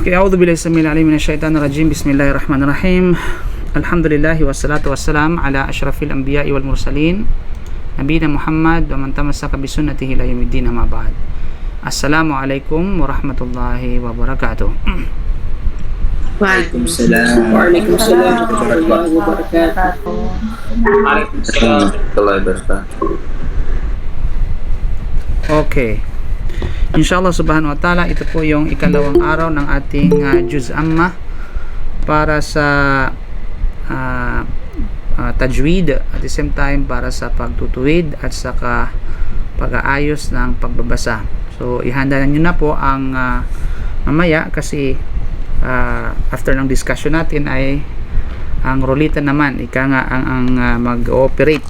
Okay, a'udzu billahi samil alim minasyaitonir rajim. Bismillahirrahmanirrahim. Alhamdulillah wassalatu wassalam ala asyrafil anbiya'i wal mursalin nabiyina Muhammad wa man tamassaka bi sunnatihi ila yaumiddin, amma ba'd. Assalamualaikum warahmatullahi wabarakatuh. Waalaikumsalam. Waalaikumsalam warahmatullahi wabarakatuh. Waalaikumsalam warahmatullahi wabarakatuh. Okay. Insyaallah subhanahu wa ta'ala, ito po yung ikalawang araw ng ating Juz Amma para sa tajwid, at the same time para sa pagtutuwid at saka pag-aayos ng pagbabasa. So ihanda nyo na po ang mamaya, kasi after ng discussion natin ay ang rolita naman ang mag-ooperate,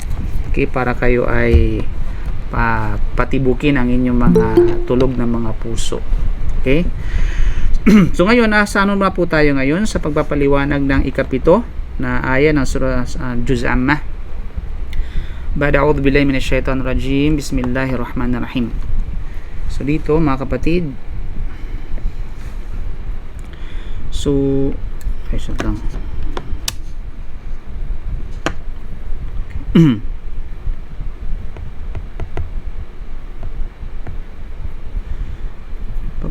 okay, para kayo ay patibukin ang inyong mga tulog ng mga puso. Okay? So ngayon, nasa ano na po tayo ngayon sa pagpapaliwanag ng ikapito na aya ng surah Juz Amma. Ba'da a'udzu billahi minasyaitonir rajim. Bismillahirrahmanirrahim. So dito mga kapatid, so ay lang.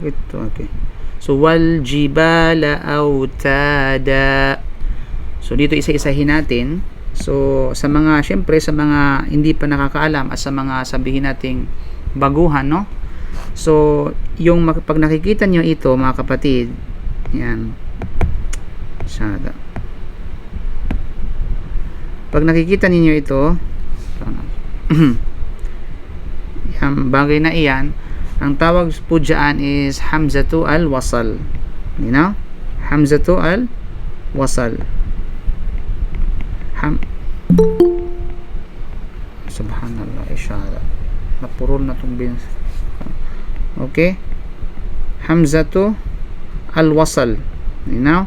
Okay. So wal jibala autada. So dito isa-isahin natin. So sa mga, syempre sa mga hindi pa nakakaalam at sa mga sabihin nating baguhan, no? So yung pag nakikita nyo ito mga kapatid, yan. Sada. Pag nakikita niyo ito, yung bagay na iyan, ang tawag po dyan is hamzatu al-wasal. You know? Hamzatu al-wasal. Subhanallah, isyara. Napurol na itong bins. Okay? Hamzatu al-wasal. You know?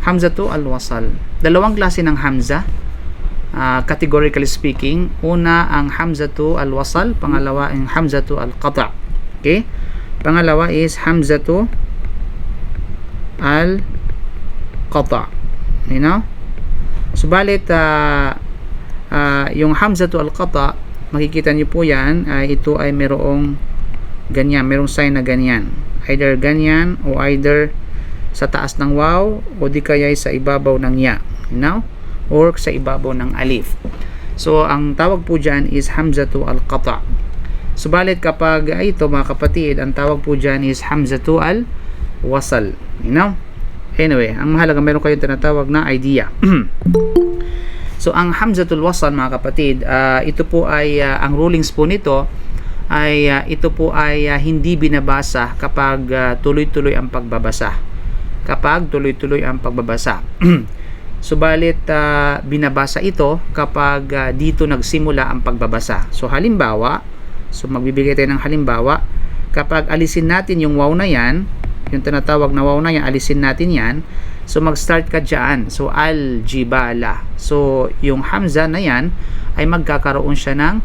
Hamzatu al-wasal. Dalawang klase ng hamza. Categorically speaking, una ang hamzatu al-wasal, pangalawa ang hamzatu al-qata'. Okay? Pangalawa is hamzatu al-qata'. You know? Subalit yung hamzatu al-qata', makikita niyo po yan, ito ay merong ganyan, merong sign na ganyan. Either ganyan o either sa taas ng waw o di kaya sa ibabaw ng ya. You know? Or sa ibabaw ng alif. So ang tawag po dyan is hamzatu al-qata'. Subalit kapag ito mga kapatid, ang tawag po dyan is hamzatu al-wasal. You know? Anyway, ang mahalaga meron kayong tinatawag na idea. So ang hamzatul wasal mga kapatid, ito po ay ang rulings po nito ay ito po ay hindi binabasa kapag tuloy-tuloy ang pagbabasa. Kapag tuloy-tuloy ang pagbabasa. Subalit binabasa ito kapag dito nagsimula ang pagbabasa. So halimbawa, so magbibigay tayo ng halimbawa, kapag alisin natin yung waw na yan, yung tinatawag na waw na yan, alisin natin yan, so mag-start ka dyan. So al-jibala. So yung hamza na yan ay magkakaroon siya ng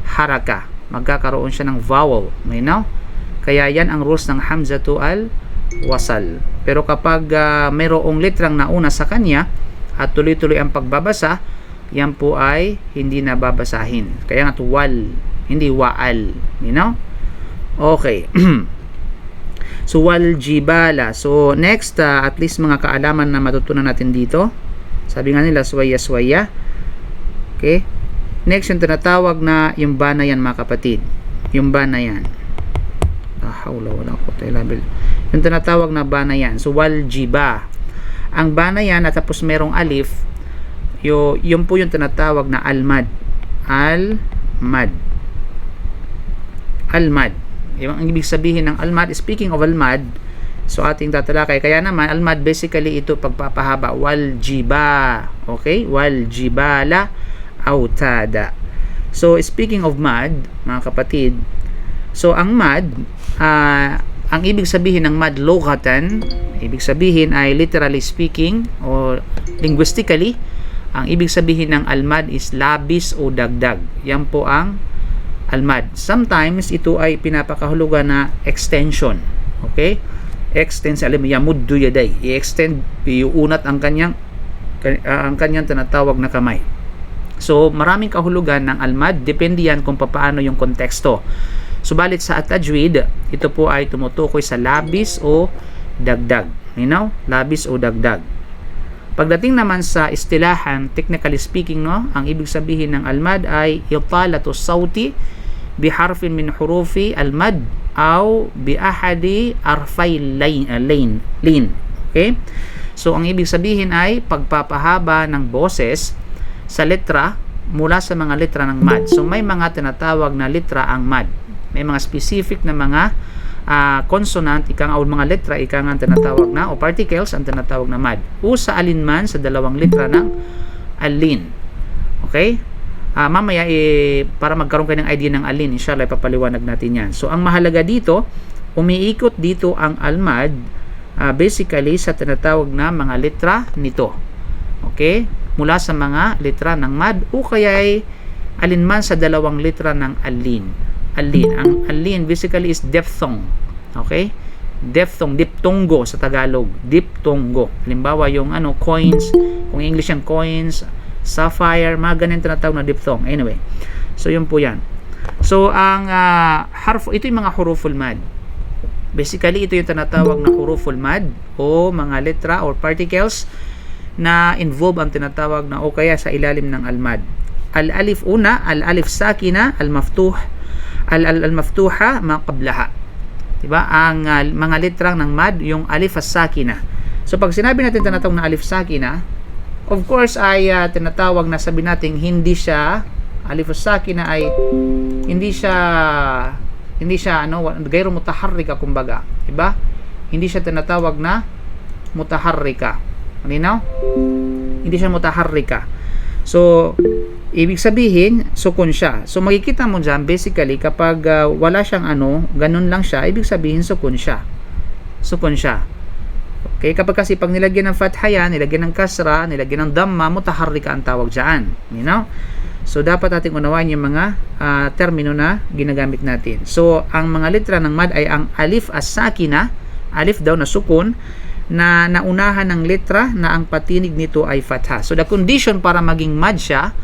haraka, magkakaroon siya ng vowel. You know? Kaya yan ang rules ng hamzatu al-wasal. Pero kapag mayroong letrang nauna sa kanya at tuloy-tuloy ang pagbabasa, yan po ay hindi na babasahin. Kaya nga wal, hindi waal. You know? Okay. So wal jibala. So next, at least mga kaalaman na matutunan natin dito. Sabi nga nila swaya. Okay? Next, yung tinatawag na yung ba na yan mga kapatid. Yung ba na yan. Wala ko tayo label. Yung tinatawag na ba na yan. So wal jiba. Ang ba na yan at tapos merong alif, yun po yung tinatawag na al-mad. Al-mad. Al-mad. Yung ang ibig sabihin ng al-mad, speaking of al-mad, so ating tatalakay. Kaya naman, al-mad basically ito pagpapahaba. Wal-jiba. Okay? Wal-jibala autada. So speaking of mad, mga kapatid, so ang mad, ang ibig sabihin ng mad lughatan, ibig sabihin ay literally speaking o linguistically, ang ibig sabihin ng al-mad is labis o dagdag. Yan po ang al-mad. Sometimes ito ay pinapakahulugan na extension. Okay? extend sa alim, yamuddu yaday, i-extend, iuunat ang kanyang tinatawag na kamay. So maraming kahulugan ng al-mad, depende yan kung paano yung konteksto. Subalit sa at-tajwid, ito po ay tumutukoy sa labis o dagdag. Labis o dagdag. Pagdating naman sa istilahan, technically speaking, ang ibig sabihin ng al-mad ay italatu sawti biharfin min hurufi al-mad aw bi ahadi arfay lin. Okay? So ang ibig sabihin ay pagpapahaba ng boses sa letra mula sa mga letra ng mad. So may mga tinatawag na letra ang mad. May mga specific na mga consonant, o mga letra, ang tinatawag na, o particles, ang tinatawag na mad. O sa alinman sa dalawang letra ng alin. Okay? Mamaya, para magkaroon kayo ng idea ng alin, inshallah, ipapaliwanag natin yan. So, ang mahalaga dito, umiikot dito ang al-mad, basically, sa tinatawag na mga letra nito. Okay? Mula sa mga letra ng mad, o kaya alinman sa dalawang letra ng alin. Ang alin basically is diphthong. Okay? Diphthong, diptongo sa Tagalog. Diptongo. Halimbawa yung coins, kung English yung coins, sapphire, mga ganyan tinatawag na diphthong. Anyway. So yun po yan. So ang ito yung mga huruful mad. Basically ito yung tinatawag na huruful mad o mga letra or particles na involve ang tinatawag na o kaya sa ilalim ng al-mad. Al-alif una, al-alif sakina, al-maftuha ma qablaha. Diba? Ang mga letrang ng mad, yung alif as-sakina. So pag sinabi natin tinatawag na alif sakina, of course ay tinatawag na sabi natin hindi siya alif as-sakina ay hindi siya gayro mutaharrika kumbaga. Diba? Hindi siya tinatawag na mutaharrika. Malinaw? Hindi siya mutaharrika. So ibig sabihin, sukun siya. So, makikita mo dyan, basically, kapag wala siyang ganun lang siya, ibig sabihin, sukun siya. Sukun siya. Okay? Kapag kasi, pag nilagyan ng fatha yan, nilagyan ng kasra, nilagyan ng damma, mutaharrika ang tawag dyan. So, dapat ating unawain yung mga termino na ginagamit natin. So, ang mga letra ng mad ay ang alif as-sakina, alif daw na sukun, na naunahan ng letra na ang patinig nito ay fatha. So, the condition para maging mad siya,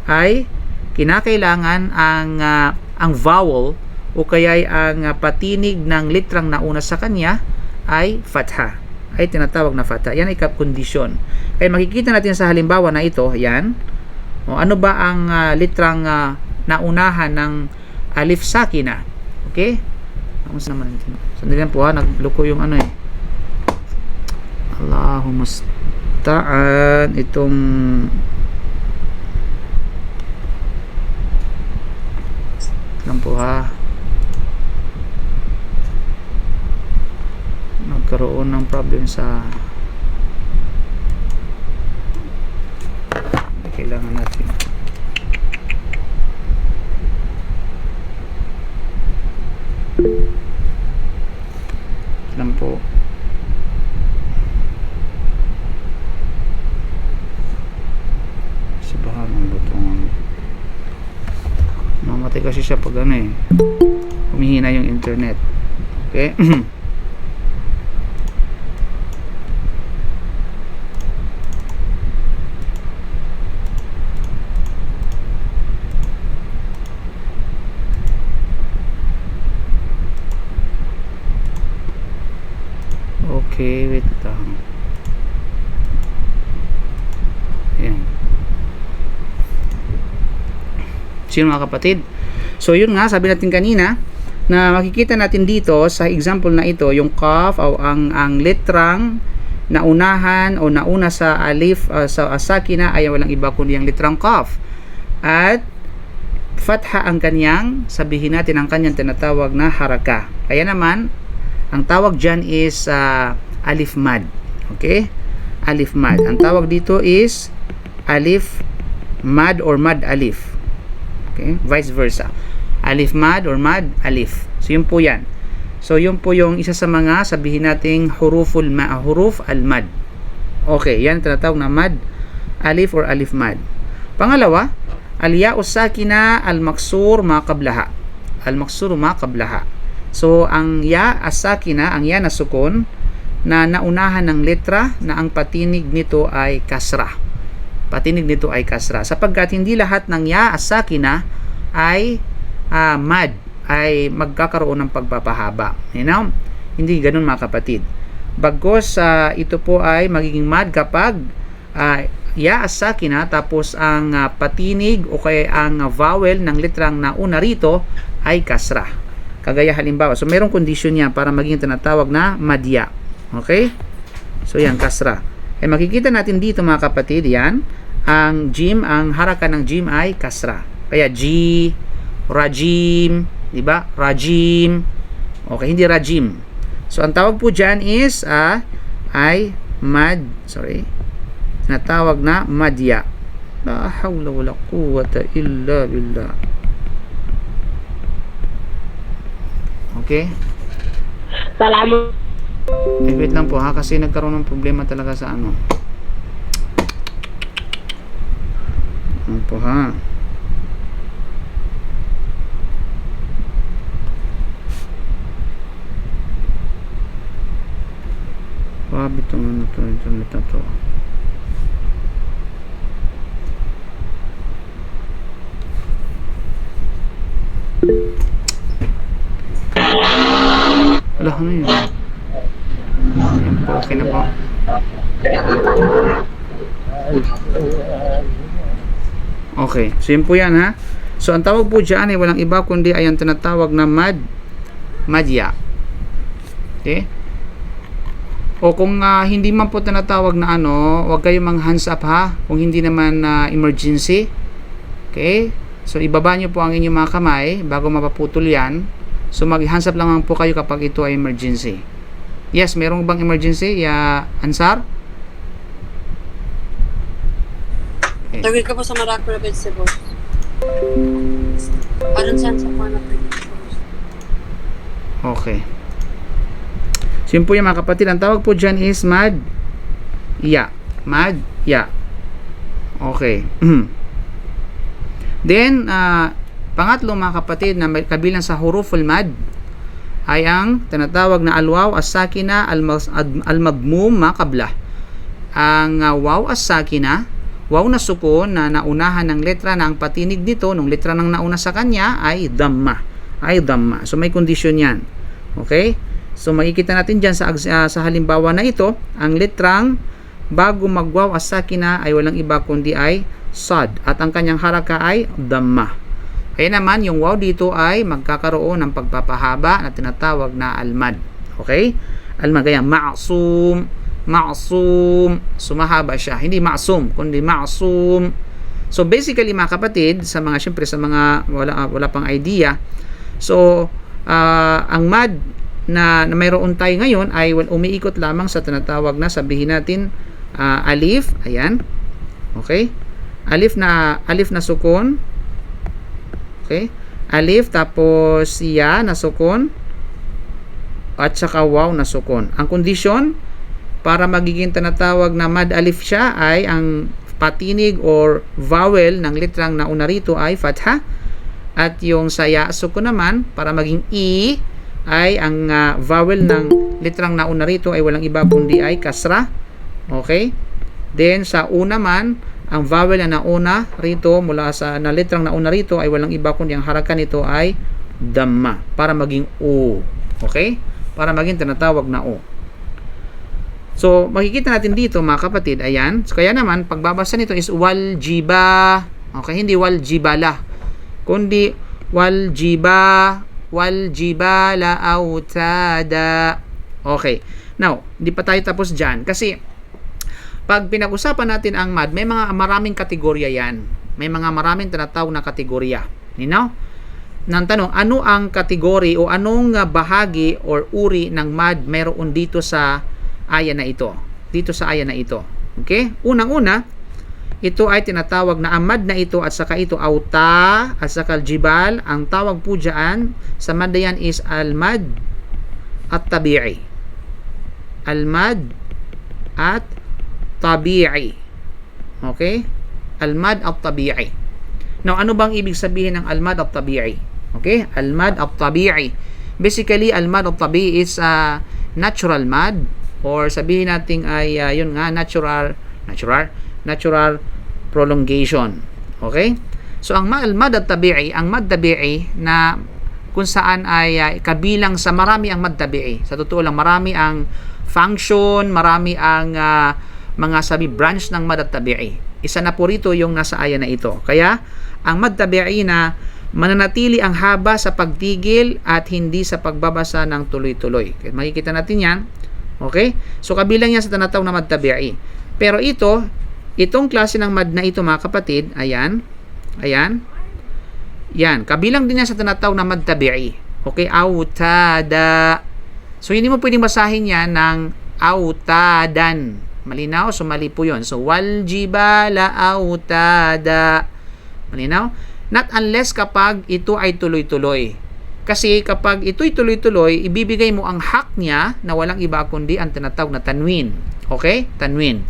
ay kinakailangan ang vowel o kaya ang patinig ng litrang nauna sa kanya ay fatha, ay tinatawag na fatha. Yan ay kondisyon. Kaya makikita natin sa halimbawa na ito, yan. Ano ba ang litrang naunahan ng alif sakina? Okay? Sandali lang po nagluko yung Allahumma musta'an itong lang po nagkaroon ng problem sa kailangan natin lang po subhanallah butong mamatay kasi siya pag humihina yung internet. Okay? Okay, wait lang. Ayan. Sino mga kapatid? So yun nga, sabi natin kanina na makikita natin dito sa example na ito, yung qaf o ang letrang naunahan o nauna sa alif sa sakina ay walang iba kundi ang letrang qaf. At fatha ang kanyang, sabihin natin ang kanyang tinatawag na haraka. Kaya naman, ang tawag dyan is alif mad. Okay? Alif mad. Ang tawag dito is alif mad or mad alif. Okay? Vice versa. Alif mad or mad alif. So yun po yan. So yun po yung isa sa mga sabihin nating huruf al-mad. Okay, yan tinatawag na mad alif or alif mad. Pangalawa, al-ya'us sakina al-maksur ma qablaha. Al-maksur ma qablaha. So, ang ya as-sakina, ang ya na sukun, na naunahan ng letra na ang patinig nito ay kasra. Patinig nito ay kasra. Sapagkat hindi lahat ng ya as-sakina ay mad, ay magkakaroon ng pagpapahaba. You know? Hindi ganun mga kapatid. Bagkos ito po ay magiging mad kapag ya as-sakina tapos ang patinig o kaya ang vowel ng letrang nauna rito ay kasra. Kagaya halimbawa, so mayroong kondisyon niya para maging tinatawag na madya. Okay? So yan, kasra. Makikita natin dito mga kapatid, yan, ang jim, ang haraka ng jim ay kasra. Kaya G, rajim, di ba? Rajim. Okay, hindi rajim. So ang tawag po dyan is ay tinatawag na madya. La hawla wala quwwata illa billah. Okay? Salamat. Wait lang po ha, kasi nagkaroon ng problema talaga sa ano. Ano po ha? Grabe itong ano to, internet na to. Wala, ano yun? Ayan po, okay na po. Okay, so yun po yan ha. So ang tawag po dyan ay walang iba kundi ay ang tinatawag na madya. Okay? O kung hindi man po tinatawag na ano, huwag kayong mang hands up ha. Kung hindi naman emergency. Okay? So ibaba nyo po ang inyong mga kamay bago mapaputol yan. So mag-hands up lang po kayo kapag ito ay emergency. Yes, merong bang emergency? Ansar? Okay. Tawid ka po sa Maraco na vegetables. Parang saan sa kuha na vegetables. Okay. So yun po yung mga kapatid. Ang tawag po dyan is madya. Madya. Okay. Then, pangatlo mga kapatid na kabilang sa huruful mad ay ang tinatawag na alwaw as-sakina al-magmum makabla. Ang waw as-sakina, waw na sukun na naunahan ng letra na ang patinig dito nung letra nang nauna sa kanya ay dhamma. So may kondisyon yan. Okay? So makikita natin dyan sa halimbawa na ito, ang letrang bago magwaw as-sakina ay walang iba kundi ay sad at ang kanyang haraka ay dhamma. Kaya naman, yung waw dito ay magkakaroon ng pagpapahaba na tinatawag na almad. Okay? Almad, kaya ma'sum. Sumahaba siya. Hindi ma'sum, kundi ma'sum. So, basically, mga kapatid, syempre sa mga wala pang idea. So, ang mad na mayroon tayo ngayon ay umiikot lamang sa tinatawag na, sabihin natin, alif. Ayan. Okay? Alif na sukun. Okay? Alif tapos ya na sukun at saka waw na sukun. Ang kondisyon para magiging tinatawag na mad alif siya ay ang patinig or vowel ng letrang nauna rito ay fatha at yung sa ya sukun naman para maging i ay ang vowel ng letrang nauna rito ay walang iba kundi ay kasra. Okay? Then sa una naman ang vowel na nauna rito mula sa letrang nauna rito ay walang iba kundi ang haraka nito ay dhamma para maging o. Okay? Para maging tinatawag na o. So, makikita natin dito mga kapatid, ayan. So, kaya naman, pagbabasa nito is wal jiba. Okay? Hindi wal jibala. Kundi wal jibala autada. Okay. Now, hindi pa tayo tapos dyan kasi pag pinag-usapan natin ang mad, may maraming kategorya yan. May maraming tinatawag na kategorya. You know? Nang tanong, ano ang kategory o anong bahagi or uri ng mad mayroon dito sa aya na ito? Dito sa aya na ito. Okay? Unang-una, ito ay tinatawag na ang mad na ito at saka ito auta at saka jibal. Ang tawag po dyan sa mad na yan is al-mad at tabi'i. Al-mad at tabi'i. Okay? Al-mad at tabi'i. Now, ano bang ibig sabihin ng al-mad at tabi'i? Okay? Al-mad at tabi'i. Basically, al-mad al-tabi'i is natural mad, or sabihin natin ay yun nga, natural prolongation. Okay? So ang mad tabi'i, ang mad tabi'i na kung saan ay kabilang sa marami ang mad tabi'i. Sa totoo lang, marami ang function, marami ang mga branch ng mad tabi'i. Isa na po rito yung nasa aya na ito. Kaya ang mad tabi'i na mananatili ang haba sa pagtigil at hindi sa pagbabasa ng tuloy-tuloy. Kaya makikita natin yan. Okay? So kabilang yan sa tinatawag na mad tabi'i. Pero itong klase ng mad na ito mga kapatid, ayan, yan, kabilang din yan sa tinatawag na mad tabi'i. Okay, autada. So hindi mo pwedeng basahin yan ng autadan. Malinaw? So mali po yun. So wal jibala autada. Malinaw? Not unless kapag ito ay tuloy-tuloy. Kasi kapag ito'y tuloy-tuloy, ibibigay mo ang hak niya na walang iba kundi ang tinatawag na tanwin. Okay? Tanwin.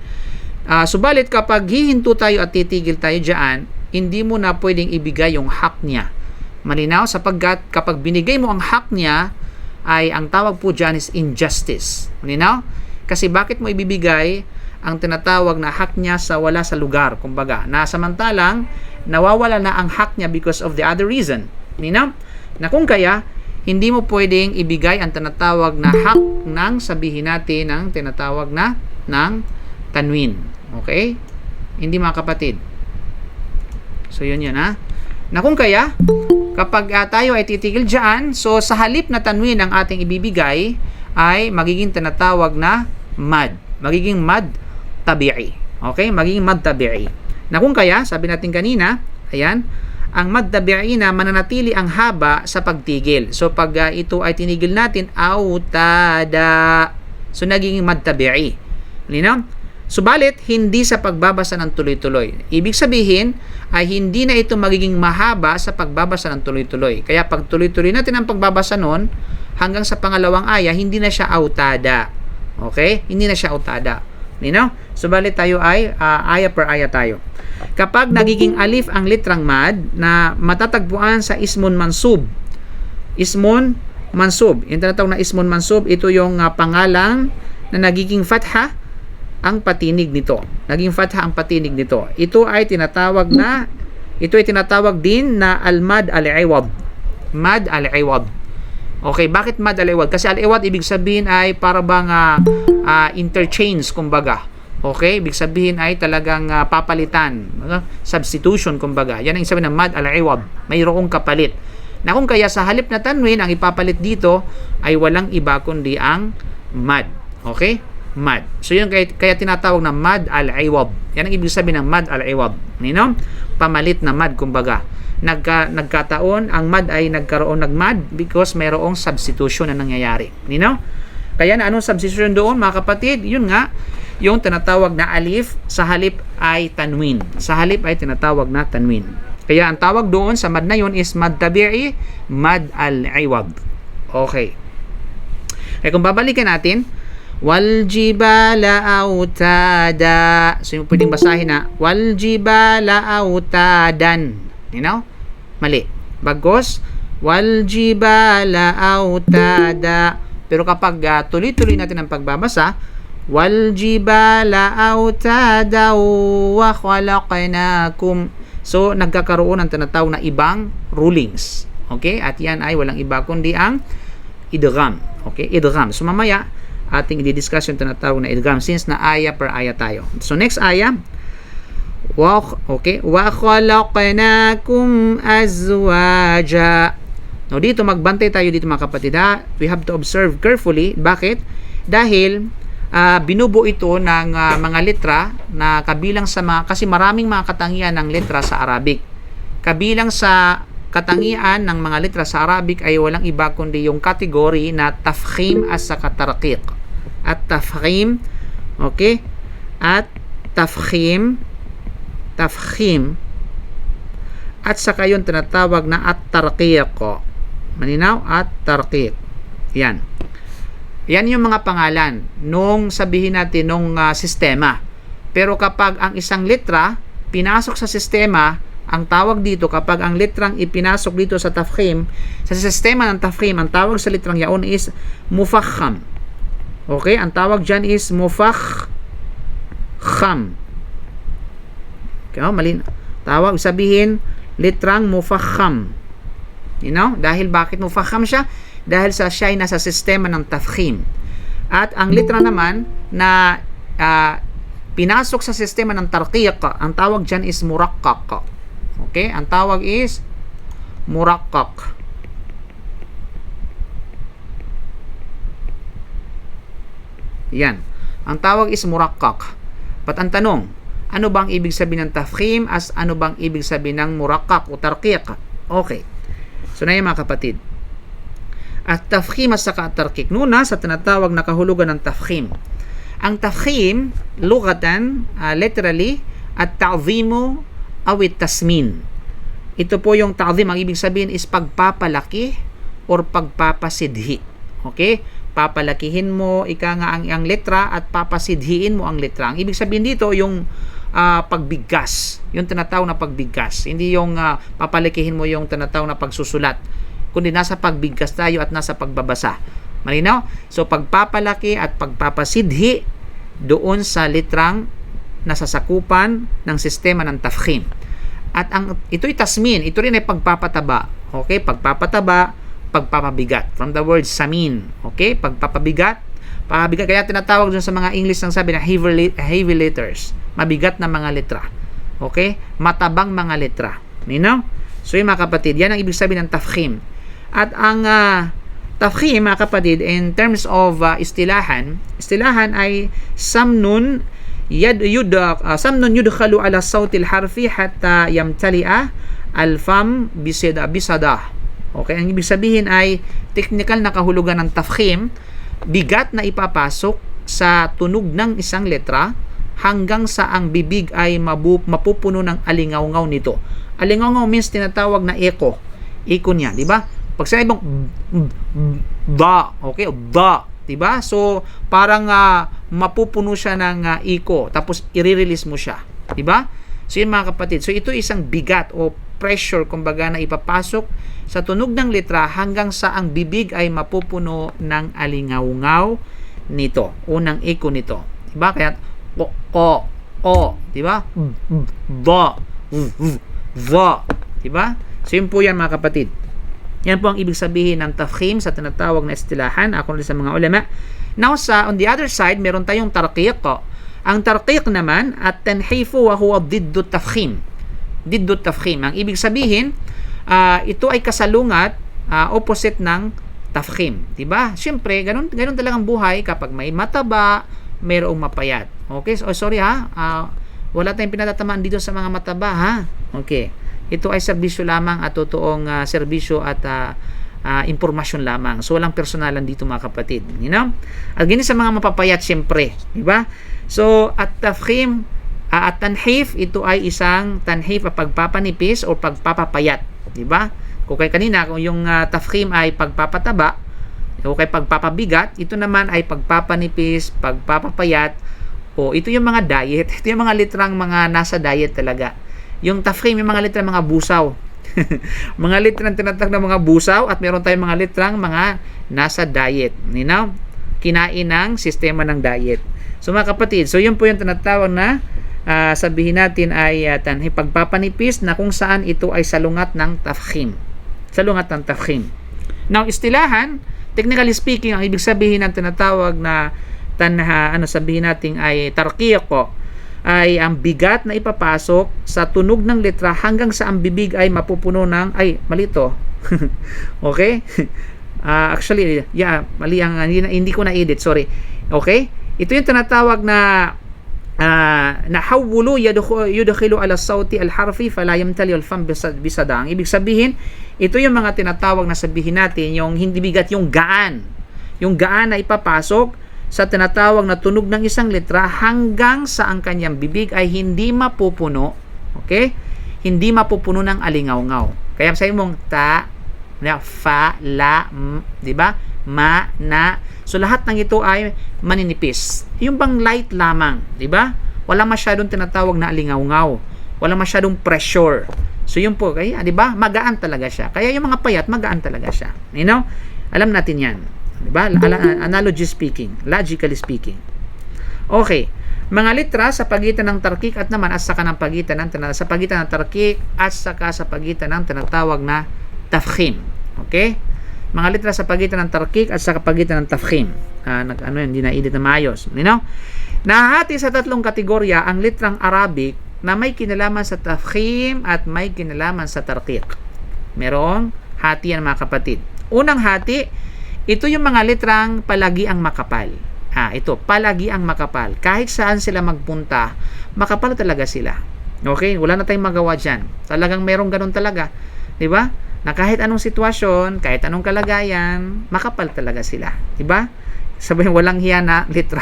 Subalit kapag hihinto tayo at titigil tayo dyan, hindi mo na pwedeng ibigay yung hak niya. Malinaw? Sapagkat kapag binigay mo ang hak niya, ay ang tawag po dyan is injustice. Malinaw? Kasi bakit mo ibibigay ang tinatawag na hak niya sa wala sa lugar? Kumbaga, na samantalang nawawala na ang hak niya because of the other reason. Malinaw? Na kung kaya, hindi mo pwedeng ibigay ang tinatawag na hak ng sabihin natin ng tinatawag na ng tanwin. Okay? Hindi mga kapatid. So, yun ha. Na kung kaya, kapag tayo ay titigil dyan, so sa halip na tanwin ang ating ibibigay, ay magiging tinatawag na mad. Magiging mad tabi'i. Okay? Magiging mad tabi'i. Na kung kaya, sabi natin kanina, ayan, ang mad tabi'i na mananatili ang haba sa pagtigil. So pag ito ay tinigil natin, autada. So naging mad tabi'i. Linaw? Subalit, hindi sa pagbabasa ng tuloy-tuloy. Ibig sabihin, ay hindi na ito magiging mahaba sa pagbabasa ng tuloy-tuloy. Kaya pag tuloy-tuloy natin ang pagbabasa nun, hanggang sa pangalawang aya, hindi na siya autada. Okay? Hindi na siya autada. Linaw? Subalit tayo ay aya per aya tayo. Kapag nagiging alif ang litrang mad na matatagpuan sa ismun mansub. Ismun mansub. Yung tinatawag na ismun mansub, ito yung pangalang na nagiging fatha ang patinig nito. Naging fatha ang patinig nito. Ito ay tinatawag din na al-mad al-iwad. Mad al-iwad. Okay, bakit mad al-iwad? Kasi al-iwad ibig sabihin ay para bang interchange kumbaga. Okay, ibig sabihin ay talagang papalitan, substitution kumbaga. Yan ang sabihin ng mad al-iwad. Mayroong kapalit. Na kung kaya sa halip na tanwin ang ipapalit dito ay walang iba kundi ang mad. Okay? Mad. So yun kaya tinatawag na mad al-iwad. Yan ang ibig sabihin ng mad al-iwad. Nino? Pamalit na mad kumbaga. Nagkataon ang mad ay nagkaroon ng mad because mayroong substitution na nangyayari. Nino? Kaya na anong substitution doon mga kapatid? Yun nga, yung tinatawag na alif sa halip ay tanwin. Sa halip ay tinatawag na tanwin. Kaya ang tawag doon sa mad na yun is mad tabi'i, mad al-iwad. Okay. Kaya kung babalikan natin, wal jibala autada. So yung pwedeng basahin na wal jibala autadan. You know? Mali. Bagos wal jibala autada. Pero kapag tuloy-tuloy natin ang pagbabasa, wal jibala autada wa khalaqnakum. So nagkakaroon ng tinatawag na ibang rulings. Okay? At yan ay walang iba kundi ang idgham. Okay? Idgham. So mamaya ating i-discuss yung tinatawag na idgham since na aya per aya tayo. So next aya, wa khalaqnakum azwaja. Now dito magbantay tayo dito mga kapatid ha. We have to observe carefully. Bakit? Dahil binubuo ito ng mga letra na kabilang sa kasi maraming mga katangian ng letra sa Arabic. Kabilang sa katangian ng mga letra sa Arabic ay walang iba kundi yung category na tafkhim at saka tarqiq. At tafkhim, okay? At tafkhim at saka yung tinatawag na at-tarqiq. Malinaw? At-tarqiq. Yan. Yan yung mga pangalan nung sabihin natin nung sistema. Pero kapag ang isang letra pinasok sa sistema, ang tawag dito kapag ang litrang ipinasok dito sa tafkhim, sa sistema ng tafkhim, ang tawag sa litrang yaon is mufakham. Okay? Ang tawag dyan is mufakham. Okay, mali. Tawag, sabihin, litrang mufakham. You know? Dahil bakit mufakham siya? Dahil siya ay nasa sistema ng tafkhim. At ang litra naman na pinasok sa sistema ng tarqiq, ang tawag dyan is muraqqaq. Okay? Ang tawag is muraqqaq. Yan. Ang tawag is muraqqaq. But ang tanong, ano bang ibig sabihin ng tafkhim as ano bang ibig sabihin ng muraqqaq o tarqiq? Okay. So na yan mga kapatid. At tafkhim at saka tarqiq. Nuna sa tinatawag na kahulugan ng tafkhim. Ang tafkhim, lugatan, literally, at ta'zimu awit tasmin. Ito po yung ta'zim. Ang ibig sabihin is pagpapalaki or pagpapasidhi. Okay? Papalakihin mo, ika nga ang letra at papasidhiin mo ang letra. Ang ibig sabihin dito, yung pagbigkas. Yung tinatawag na pagbigkas. Hindi yung papalakihin mo yung tinatawag na pagsusulat. Kundi nasa pagbigkas tayo at nasa pagbabasa. Malinaw? So, pagpapalaki at pagpapasidhi doon sa litrang nasasakupan ng sistema ng tafkhim. At ito'y tasmin, ito rin ay pagpapataba. Okay? Pagpapataba, pagpapabigat. From the word samin. Okay? Pagpapabigat, pabigat. Kaya tinatawag dun sa mga English ng sabi na heavy letters. Mabigat na mga letra. Okay? Matabang mga letra. Malinaw? So, yung mga kapatid, yan ang ibig sabihin ng tafkhim. At ang tafkhim, mga kapatid, in terms of istilahan ay samnun yudkhalu ala sawtil harfi hatta yamtali'a al-fam bisada. Okay, ang ibig sabihin ay technical na kahulugan ng tafkhim, bigat na ipapasok sa tunog ng isang letra hanggang sa ang bibig ay mapupuno ng alingaw-ngaw nito. Alingaw-ngaw means tinatawag na echo. Echo niya, di ba? Pag sinabi mong da, okay, da, diba? So, parang mapupuno siya ng echo, tapos i-release mo siya. Diba? So, yun mga kapatid. So, ito isang bigat o pressure, kumbaga, na ipapasok sa tunog ng letra hanggang sa ang bibig ay mapupuno ng alingaw-ngaw nito, o ng echo nito. Diba? Kaya, ko, diba? Da, va, diba? So, yun po yan mga kapatid. Yan po ang ibig sabihin ng tafkhim sa tinatawag na istilahan ako rin sa mga ulama. Now, on the other side, meron tayong tarqiq. Ang tarqiq naman at tanhifu wa huwa diddu tafkhim. Diddu tafkhim. Ang ibig sabihin, ito ay kasalungat, opposite ng tafkhim. Diba? Siyempre, ganun talagang buhay kapag may mataba, mayroong mapayat. Okay? So, sorry ha. Wala tayong pinatatamaan dito sa mga mataba ha. Okay. Ito ay serbisyo lamang at totoong serbisyo at impormasyon lamang. So, walang personalan dito mga kapatid. You know? At ganyan sa mga mapapayat siyempre. Diba? So, at tafkhim, at tanhif, ito ay isang tanhif at pagpapanipis o pagpapapayat. Diba? Kung kay kanina, kung yung tafkhim ay pagpapataba, o kay pagpapabigat, ito naman ay pagpapanipis, pagpapapayat, o ito yung mga diet. Ito yung mga litrang mga nasa diet talaga. Yung tafkhim, yung mga litrang mga busaw. Mga litrang tinatawag na mga busaw at meron tayong mga litrang mga nasa diet. You know? Kinain ng sistema ng diet. So mga kapatid, so yun po yung tinatawag na sabihin natin ay pagpapanipis na kung saan ito ay salungat ng tafkhim. Salungat ng tafkhim. Now, istilahan, technically speaking, ang ibig sabihin ng tinatawag na sabihin natin ay tarqiq ay ang bigat na ipapasok sa tunog ng letra hanggang sa ang bibig ay mapupuno ng mali to. Okay? Actually, mali ang hindi ko na-edit, sorry. Okay? Ito yung tinatawag na nahawulu yudkhilu ala sawti al-harfi fala yamtali al-fam bisada. Ang ibig sabihin, ito yung mga tinatawag na sabihin natin, yung hindi bigat, yung gaan. Yung gaan na ipapasok sa tinatawag na tunog ng isang letra hanggang sa ang kanyang bibig ay hindi mapupuno, okay? Hindi mapupuno ng alingaw-ngaw. Kaya sabi mong ta, fa, la, di ba? Ma, na. So lahat ng ito ay maninipis. Yung bang light lamang, di ba? Wala masyadong tinatawag na alingaw-ngaw. Wala masyadong pressure. So yun po, kaya, di ba? Magaan talaga siya. Kaya yung mga payat, magaan talaga siya. You know? Alam natin yan. Di ba? Analogy speaking, logically speaking. Okay. Mga litra sa pagitan ng tarkik at naman sa pagitan ng tarkik at saka sa pagitan ng tinatawag na tafkhim. Okay? Mga litra sa pagitan ng tarkik at sa pagitan ng tafkhim. Hindi na edit na maayos. You know? Nahati sa tatlong kategorya ang litrang Arabic na may kinalaman sa tafkhim at may kinalaman sa tarqiq. Merong hati yan mga kapatid. Unang hati, ito yung mga litrang palagi ang makapal. Ito, palagi ang makapal. Kahit saan sila magpunta, makapal talaga sila. Okay? Wala na tayong magawa dyan. Talagang merong ganun talaga. Diba? Na kahit anong sitwasyon, kahit anong kalagayan, makapal talaga sila. Diba? Sabihin, walang hiya na litra.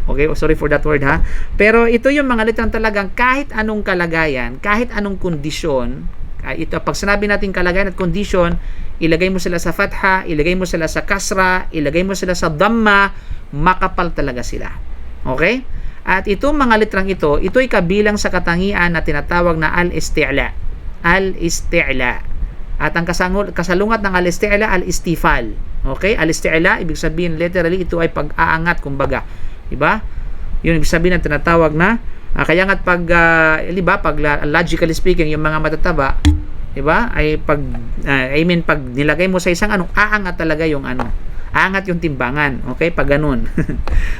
Okay, sorry for that word ha. Pero ito yung mga litrang talagang kahit anong kalagayan, kahit anong kondisyon, ito, pag sinabi natin kalagayan at kondisyon, ilagay mo sila sa fatha, ilagay mo sila sa kasra, ilagay mo sila sa dhamma, makapal talaga sila. Okay? At itong mga litrang ito'y kabilang sa katangian na tinatawag na al-isti'la. Al-isti'la. At ang kasalungat ng al-isti'la, al-istifal. Okay? Al-isti'la, ibig sabihin literally ito ay pag-aangat kumbaga. Diba? Yun ibig sabihin na tinatawag na kaya nga't pag logically speaking yung mga matataba, diba? Ay pag pag nilagay mo sa isang aangat talaga yung aangat yung timbangan. Okay? Pag ganun.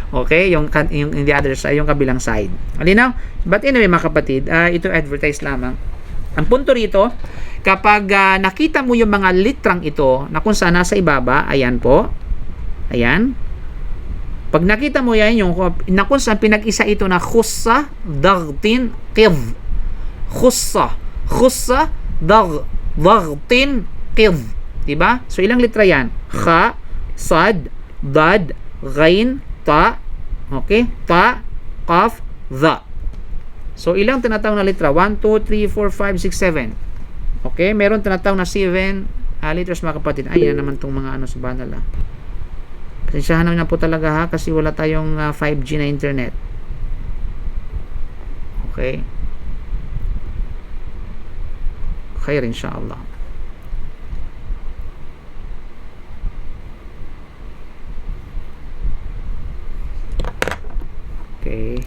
Okay? Yung the other side, yung kabilang side. Malinaw? But anyway mga kapatid, ito advertise lamang. Ang punto rito, kapag nakita mo yung mga litrang ito na kung saan nasa ibaba, ayan po. Ayan. Pag nakita mo yan, yung na kung saan pinag-isa ito na khussa, dagtin, qidh. Khussa, dagtin, qidh. Diba? So, ilang litra yan? Kha, sad, dad, ghain, ta, okay? Ta, qaf, dha. So, ilang tinatawag na litra? 1, 2, 3, 4, 5, 6, 7. Okay? Meron tinatawag na 7 liters mga kapatid. Ayan naman itong mga sa banal. Pasensyahan na po talaga ha kasi wala tayong 5G na internet. Okay? Khair inshallah. Okay.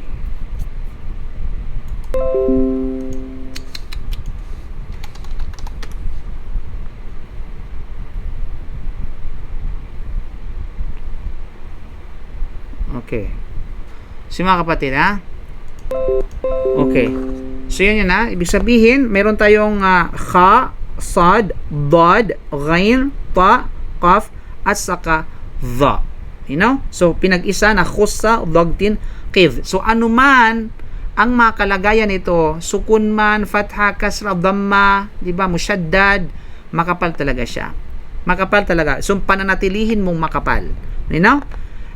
Okay. So mga kapatid ha. Okay. So yun na. Ibig sabihin, meron tayong kha, sad, dad, ghain, ta, qaf, at saka dha. You know? So pinag-isa na khussa, dagtin, qidh. So anuman ang mga kalagayan nito, sukun man, fatha, kasra, dhamma, di ba, musyaddad, makapal talaga siya. Makapal talaga. So pananatilihin mong makapal. You know?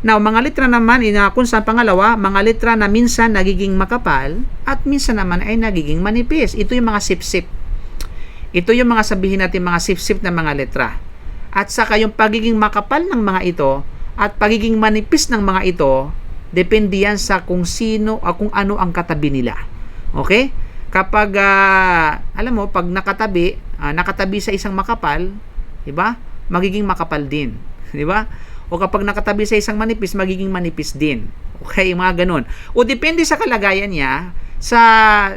Now, mga litra naman, kung sa pangalawa, mga litra na minsan nagiging makapal at minsan naman ay nagiging manipis. Ito yung mga sip-sip. Ito yung mga sabihin natin mga sip-sip na mga litra. At saka yung pagiging makapal ng mga ito at pagiging manipis ng mga ito, depende yan sa kung sino o kung ano ang katabi nila. Okay? Kapag, alam mo, pag nakatabi sa isang makapal, diba? Magiging makapal din. Diba? O kapag nakatabi sa isang manipis, magiging manipis din. Okay, mga ganun. O depende sa kalagayan niya sa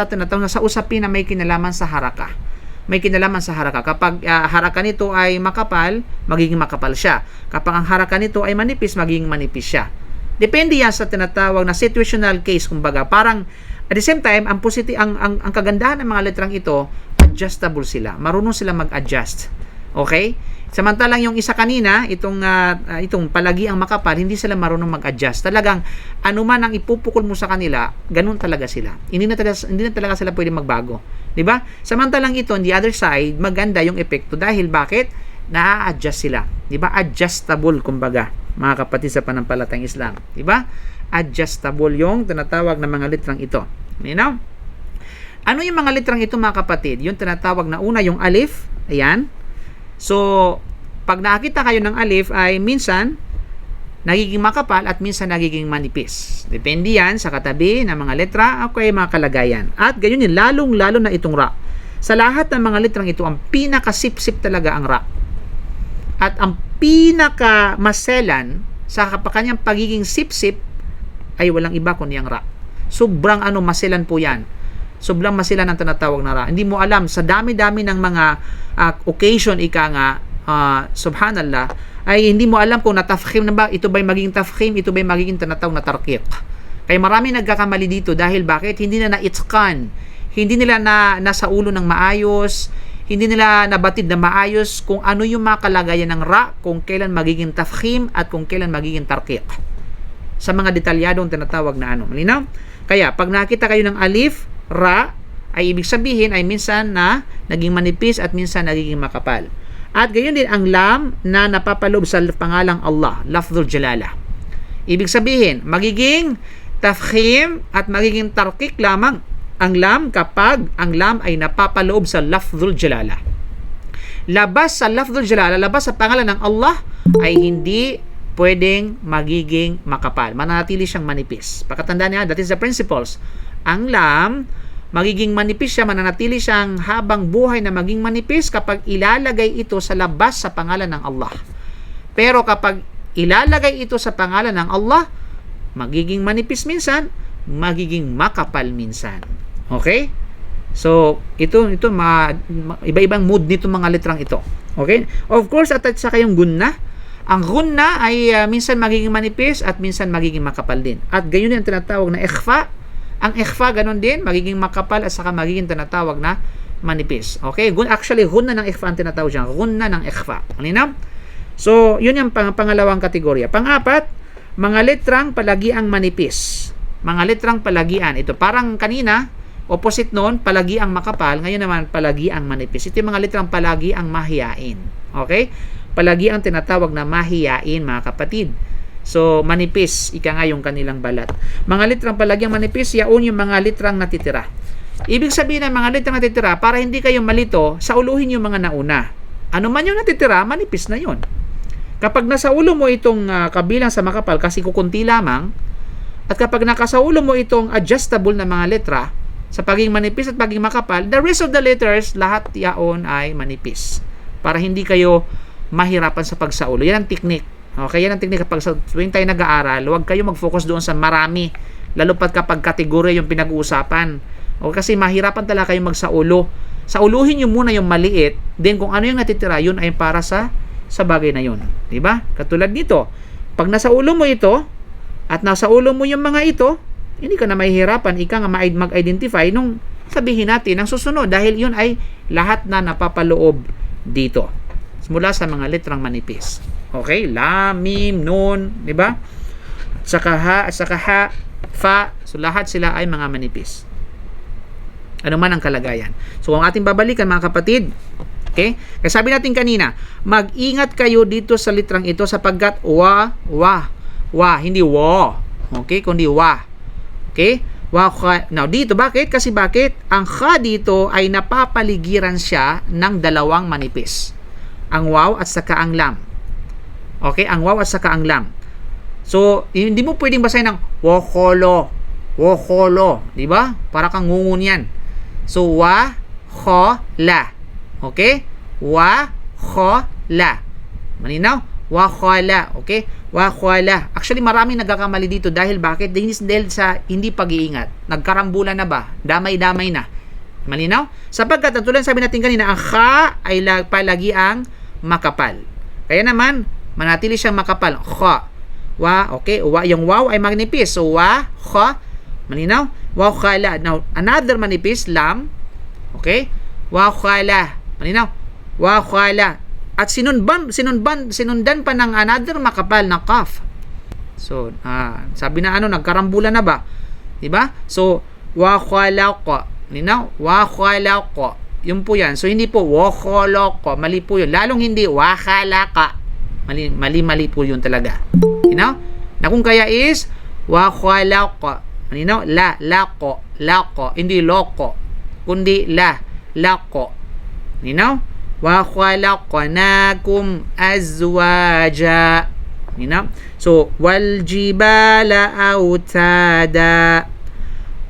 tinatawag sa usapin na may kinalaman sa haraka. May kinalaman sa haraka. Kapag haraka nito ay makapal, magiging makapal siya. Kapag ang haraka nito ay manipis, magiging manipis siya. Depende yan sa tinatawag na situational case, kumbaga. Parang at the same time, ang kagandahan ng mga letrang ito, adjustable sila. Marunong sila mag-adjust. Okay? Samantalang yung isa kanina, itong palagi ang makapal, hindi sila marunong mag-adjust. Talagang anuman ang ipupukol mo sa kanila, ganun talaga sila. Hindi na talaga sila pwede magbago. 'Di ba? Samantalang ito on the other side, maganda yung epekto dahil bakit? Na-adjust sila. 'Di ba? Adjustable kumbaga, mga kapatid sa panampalatayang Islam. 'Di ba? Adjustable yung tinatawag na mga litrang ito. You know? Ano yung mga litrang ito mga kapatid? Yung tinatawag na una yung alif, ayan. So, pag nakakita kayo ng alif ay minsan nagiging makapal at minsan nagiging manipis. Depende yan sa katabi ng mga letra o kaya mga kalagayan. At ganyan yun, lalong-lalo na itong ra. Sa lahat ng mga litrang ito, ang pinakasipsip talaga ang ra. At ang pinakamaselan sa kanyang pagiging sipsip ay walang iba kundi ang ra. Sobrang maselan po yan. Sobrang maselan ang tinatawag na ra. Hindi mo alam, sa dami-dami ng mga occasion, subhanallah, ay hindi mo alam kung natafkhim na ba, ito ba'y magiging tafkhim, ito ba'y magiging tinatawag na tarqiq. Kaya marami nagkakamali dito dahil bakit? Hindi na na-itskan. Hindi nila nasa ulo ng maayos, hindi nila nabatid na maayos kung ano yung mga kalagayan ng ra, kung kailan magiging tafkhim at kung kailan magiging tarqiq. Sa mga detalyadong tinatawag na malinaw? Kaya pag nakita kayo ng alif, ra, ay ibig sabihin ay minsan na naging manipis at minsan nagiging makapal. At gayon din ang lam na napapaloob sa pangalang Allah, lafdhul jalala. Ibig sabihin, magiging tafkhim at magiging tarqiq lamang ang lam kapag ang lam ay napapaloob sa lafdhul jalala. Labas sa lafdhul jalala, labas sa pangalan ng Allah, ay hindi pwedeng magiging makapal. Mananatili siyang manipis. Pakatandaan niya, that is the principles. Ang lam, magiging manipis siya, mananatili siyang habang buhay na maging manipis kapag ilalagay ito sa labas sa pangalan ng Allah. Pero kapag ilalagay ito sa pangalan ng Allah, magiging manipis minsan, magiging makapal minsan. Okay? So, ito iba-ibang mood nito mga litrang ito. Okay? Of course, at saka yung gunna. Ang gunna ay minsan magiging manipis at minsan magigin makapal din. At gayon din ang tinatawag na ikhfa. Ang ikhfa ganun din, magiging makapal at saka magiging tinatawag na manipis. Okay? Actually, gunna ng ikhfa ang tinatawag dyan. Gunna ng ikhfa. Malinaw? So, yun yung pangalawang kategorya. Pang-apat, mga litrang palagiang manipis. Mga litrang palagian. Ito parang kanina, opposite noon, palagiang makapal. Ngayon naman, palagiang manipis. Ito yung mga litrang palagiang mahiyain. Okay? Palagiang tinatawag na mahiyain, mga kapatid. So, manipis, ika nga yung kanilang balat. Mga litrang palagiang manipis, yaon yung mga litrang natitira. Ibig sabihin ng mga litrang natitira, para hindi kayo malito, sauluhin yung mga nauna. Ano man yung natitira, manipis na yun. Kapag nasa ulo mo itong kabilang sa makapal, kasi kukunti lamang, at kapag nakasa ulo mo itong adjustable na mga letra, sa pagiging manipis at pagiging makapal, the rest of the letters, lahat yaon ay manipis. Para hindi kayo mahirapan sa pagsaulo. Yan ang technique. Okay, yan ang technique kapag tuwing tayo nag-aaral, huwag kayo mag-focus doon sa marami. Lalo pat kapag kategorya yung pinag-uusapan. O kasi mahirapan talaga kayo magsaulo. Sauluhin nyo muna yung maliit, then kung ano yung natitira, yun ay para sa bagay na yun. Diba? Katulad nito, pag nasa ulo mo ito, at nasa ulo mo yung mga ito, hindi ka na mahihirapan, ika nga mag-identify nung sabihin natin ang susunod dahil yun ay lahat na napapaloob dito. Mula sa mga letrang manipis. Okay? Lam, mim, nun, di ba? Saka ha, fa. So, lahat sila ay mga manipis. Ano man ang kalagayan. So, ang ating babalikan mga kapatid, okay? Kaya sabi natin kanina, mag-ingat kayo dito sa litrang ito sapagkat wa, hindi wa. Okay? Kundi wa. Okay? Wa, kha. Now, dito, bakit? Kasi bakit? Ang kha dito ay napapaligiran siya ng dalawang manipis. Ang waw at saka ang lam. Okay? Ang waw at saka ang lam. So, hindi mo pwedeng basahin ng wokholo. Di ba? Para kang ngungun yan. So, wa, kho, la. Okay? Wa, kho, la. Malinaw? Wa, kho, la. Okay? Wa, kho, la. Actually, maraming nagkakamali dito dahil bakit? Dahil sa hindi pag-iingat. Nagkarambulan na ba? Damay-damay na. Malinaw? Sapagkat, tulad sabi natin kanina, ang kha ay palagi ang makapal. Kaya naman, manatili siyang makapal. Kha. Wa, okay? Wa, yung waw ay manipis. So, wa, kha. Malinaw? Wa, khala. Now, another manipis, lam. Okay? Wa, khala. Malinaw? Wa, khala. At sinundan pa ng another makapal na kaf. So, sabi na nagkarambulan na ba? Diba? So, wa, khala ko. Malinaw? Wa, khala ko. Yun po yan. So, hindi po wakholoko. Mali po yun. Lalong hindi wakhalaka. Mali po yun talaga. You know? Na kung kaya is wakholoko. You know? Lako. Hindi loko. Kundi lako. You know? Wakhalaqnakum azwaja. You know? So, waljibala autada.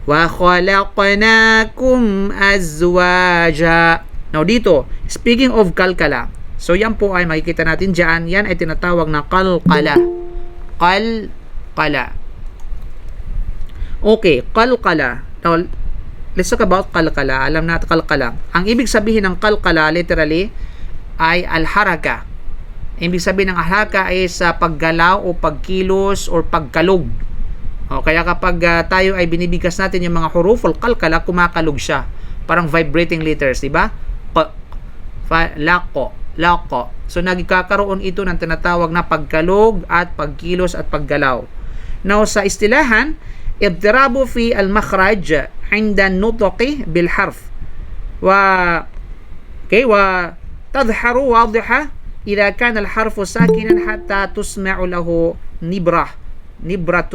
Wa khalaqnakum azwaja. Now dito, speaking of kalkala, so yan po ay makikita natin dyan, yan ay tinatawag na kalkala. Kalkala. Okay, kalkala. Now, let's talk about kalkala. Alam natin kalkala. Ang ibig sabihin ng kalkala, literally, ay al-haraka. Ibig sabihin ng haraka ay sa paggalaw o pagkilos o pagkalog. O, kaya kapag tayo ay binibigkas natin yung mga huruf o kalkala, kumakalog siya. Parang vibrating letters, di ba? Lako, lako. So, nagkakaroon ito ng tinatawag na pagkalog at pagkilos at paggalaw. Now, sa istilahan, iddirabu fi al-makhraj inda nutuqi bil-harf. وتظهر واضحة إذا كان الحرف ساكنا حتى تسمع له نبرة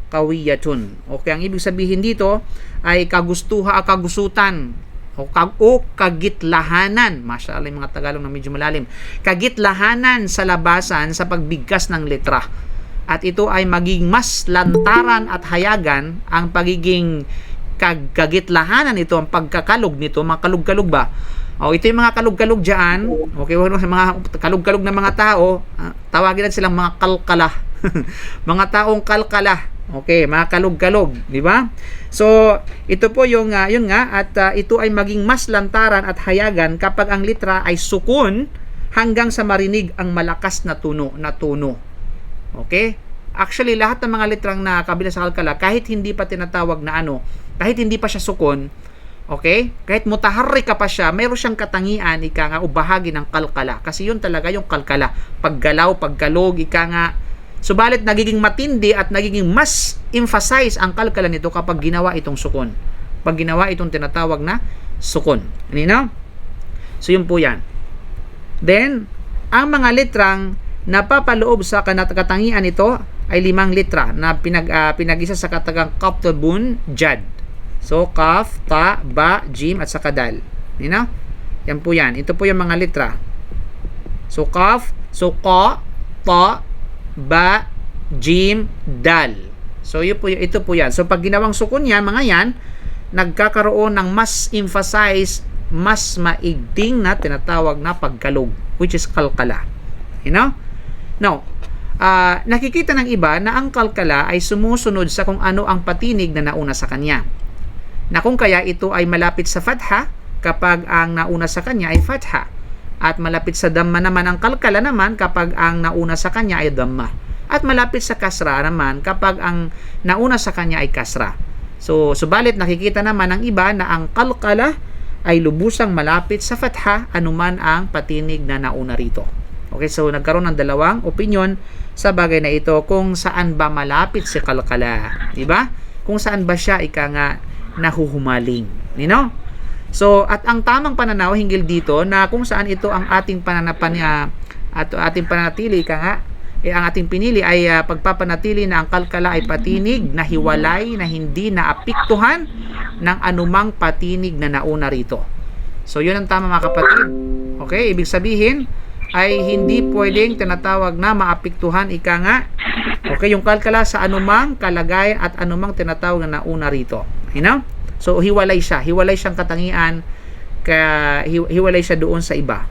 قوية. Okay, ang ibig sabihin dito ay kagustutan o kagitlahanan. Masyaallah, yung mga Tagalog na medyo malalim. Kagitlahanan sa labasan sa pagbigkas ng letra. At ito ay maging mas lantaran at hayagan ang pagiging kagitlahanan nito, ang pagkakalog nito, mga kalug-kalog ba? O, ito yung mga kalug-kalog dyan. Okay, mga kalug-kalog na mga tao, tawagin natin silang mga kalkala. Mga taong kalkala. Okay, mga kalug-kalog, di ba? So, ito po yung yun nga, at ito ay maging mas lantaran at hayagan kapag ang litra ay sukun hanggang sa marinig ang malakas na tuno. Okay? Actually, lahat ng mga litrang na kabilang sa kalkala, kahit hindi pa tinatawag na kahit hindi pa siya sukon, okay? Kahit mutaharri ka pa siya, mayroon siyang katangian, ika nga, o bahagi ng kalkala. Kasi yun talaga yung kalkala. Paggalaw, pagkalog, ika nga. Subalit, nagiging matindi at nagiging mas emphasize ang kalkala nito kapag ginawa itong sukon. Pag ginawa itong tinatawag na sukon. Ano? So, yun po yan. Then, ang mga litrang napapaloob sa katangian nito ay 5 litra na pinag-isa sa katagang kaptabun jad. So, kaf, ta, ba, jim, at saka dal. Yan po yan. Ito po yung mga litra. So, kaf, so, ka, ta, ba, jim, dal. So, ito po yan. So, pag ginawang sukun yan, mga yan, nagkakaroon ng mas emphasize, mas maigting na tinatawag na pagkalog, which is kalkala. Now, nakikita ng iba na ang kalkala ay sumusunod sa kung ano ang patinig na nauna sa kanya. Na kung kaya ito ay malapit sa fatha kapag ang nauna sa kanya ay fatha. At malapit sa damma naman ang kalkala naman kapag ang nauna sa kanya ay damma. At malapit sa kasra naman kapag ang nauna sa kanya ay kasra. So, subalit nakikita naman ng iba na ang kalkala ay lubusang malapit sa fatha anuman ang patinig na nauna rito. Okay, so nagkaroon ng dalawang opinion sa bagay na ito kung saan ba malapit si kalkala. Diba? Kung saan ba siya nga nahuhumaling. So, at ang tamang pananaw hinggil dito na kung saan ito ang ating ating pananatili ang ating pinili ay pagpapanatili na ang kalkala ay patinig na hiwalay na hindi naapektuhan ng anumang patinig na nauna rito. So, yun ang tama mga kapatid. Okay, ibig sabihin ay hindi pwedeng tinatawag na maapektuhan okay, yung kalkala sa anumang kalagayan at anumang tinatawag na nauna rito. So, hiwalay siyang katangian, kaya hiwalay siya doon sa iba.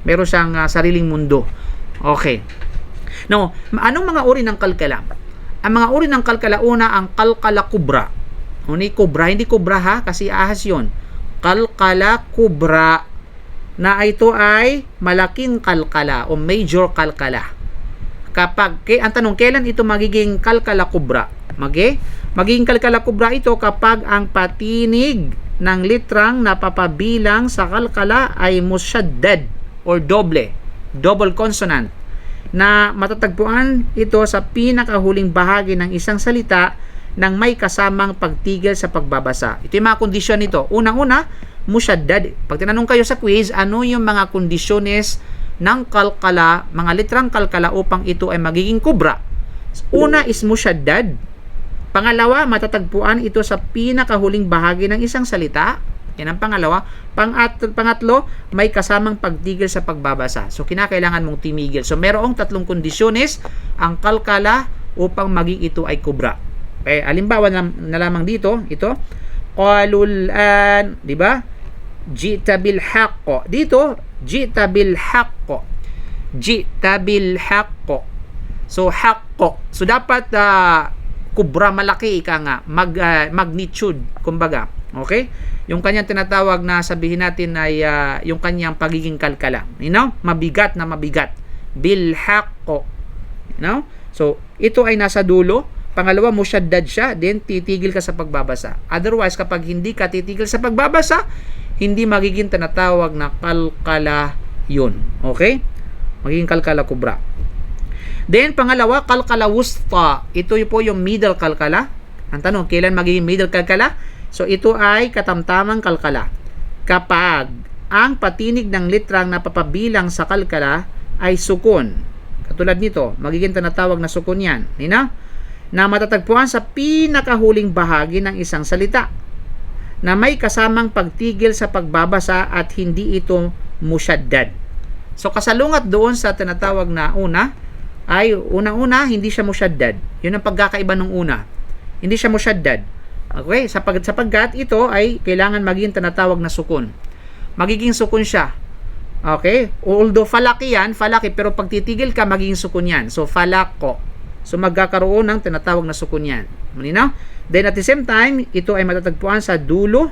Meron siyang sariling mundo. Okay. Now, anong mga uri ng kalkala? Ang mga uri ng kalkala, una, ang kalkala kubra. Hindi kubra ha, kasi ahas yun. Kalkala kubra, na ito ay malaking kalkala o major kalkala. Ang tanong, kailan ito magiging kalkala kubra? Magiging kalkala kubra ito kapag ang patinig ng litrang napapabilang sa kalkala ay musyaddad or double consonant, na matatagpuan ito sa pinakahuling bahagi ng isang salita nang may kasamang pagtigil sa pagbabasa. Ito yung mga kondisyon nito. Unang-una, musyaddad. Pag tinanong kayo sa quiz, ano yung mga kondisyones ng kalkala, mga litrang kalkala upang ito ay magiging kubra? Una is musyaddad. Pangalawa, matatagpuan ito sa pinakahuling bahagi ng isang salita. Yan ang pangalawa. Pangatlo, may kasamang pagtigil sa pagbabasa. So, kinakailangan mong timigil. So, merong 3 kondisyones ang kalkala upang maging ito ay kubra. Okay, halimbawa na lamang dito, ito, qalul an, di ba? Ji'ta bil haqqo. Dito, ji'ta bil haqqo. Ji'ta bil haqqo. So, haqqo. So, dapat kubra malaki ika nga, magnitude, kumbaga. Okay? Yung kanyang tinatawag na sabihin natin ay yung kanyang pagiging kalkala. You know? Mabigat na mabigat. Bil haqqo. You know? So, ito ay nasa dulo. Pangalawa, musyaddad siya, then titigil ka sa pagbabasa. Otherwise, kapag hindi ka titigil sa pagbabasa, hindi magiging tinatawag na kalkala yun. Okay? Magiging kalkala kubra. Then, pangalawa, kalkala wusta. Ito po yung middle kalkala. Ang tanong, kailan magiging middle kalkala? So, ito ay katamtamang kalkala. Kapag ang patinig ng litrang napapabilang sa kalkala ay sukun. Katulad nito, magiging tinatawag na sukun yan. Nina? Na matatagpuan sa pinakahuling bahagi ng isang salita na may kasamang pagtigil sa pagbabasa at hindi ito musyaddad. So kasalungat doon sa tinatawag na una ay unang-una hindi siya musyaddad. Yun ang pagkakaiba ng una. Hindi siya musyaddad. Okay? Sapagkat ito ay kailangan maging tinatawag na sukun. Magiging sukun siya. Okay? Although falaki yan, falaki, pero pag titigil ka magiging sukun yan. So falako. So, magkakaroon ng tinatawag na sukun yan. Malinaw? Then, at the same time, ito ay matatagpuan sa dulo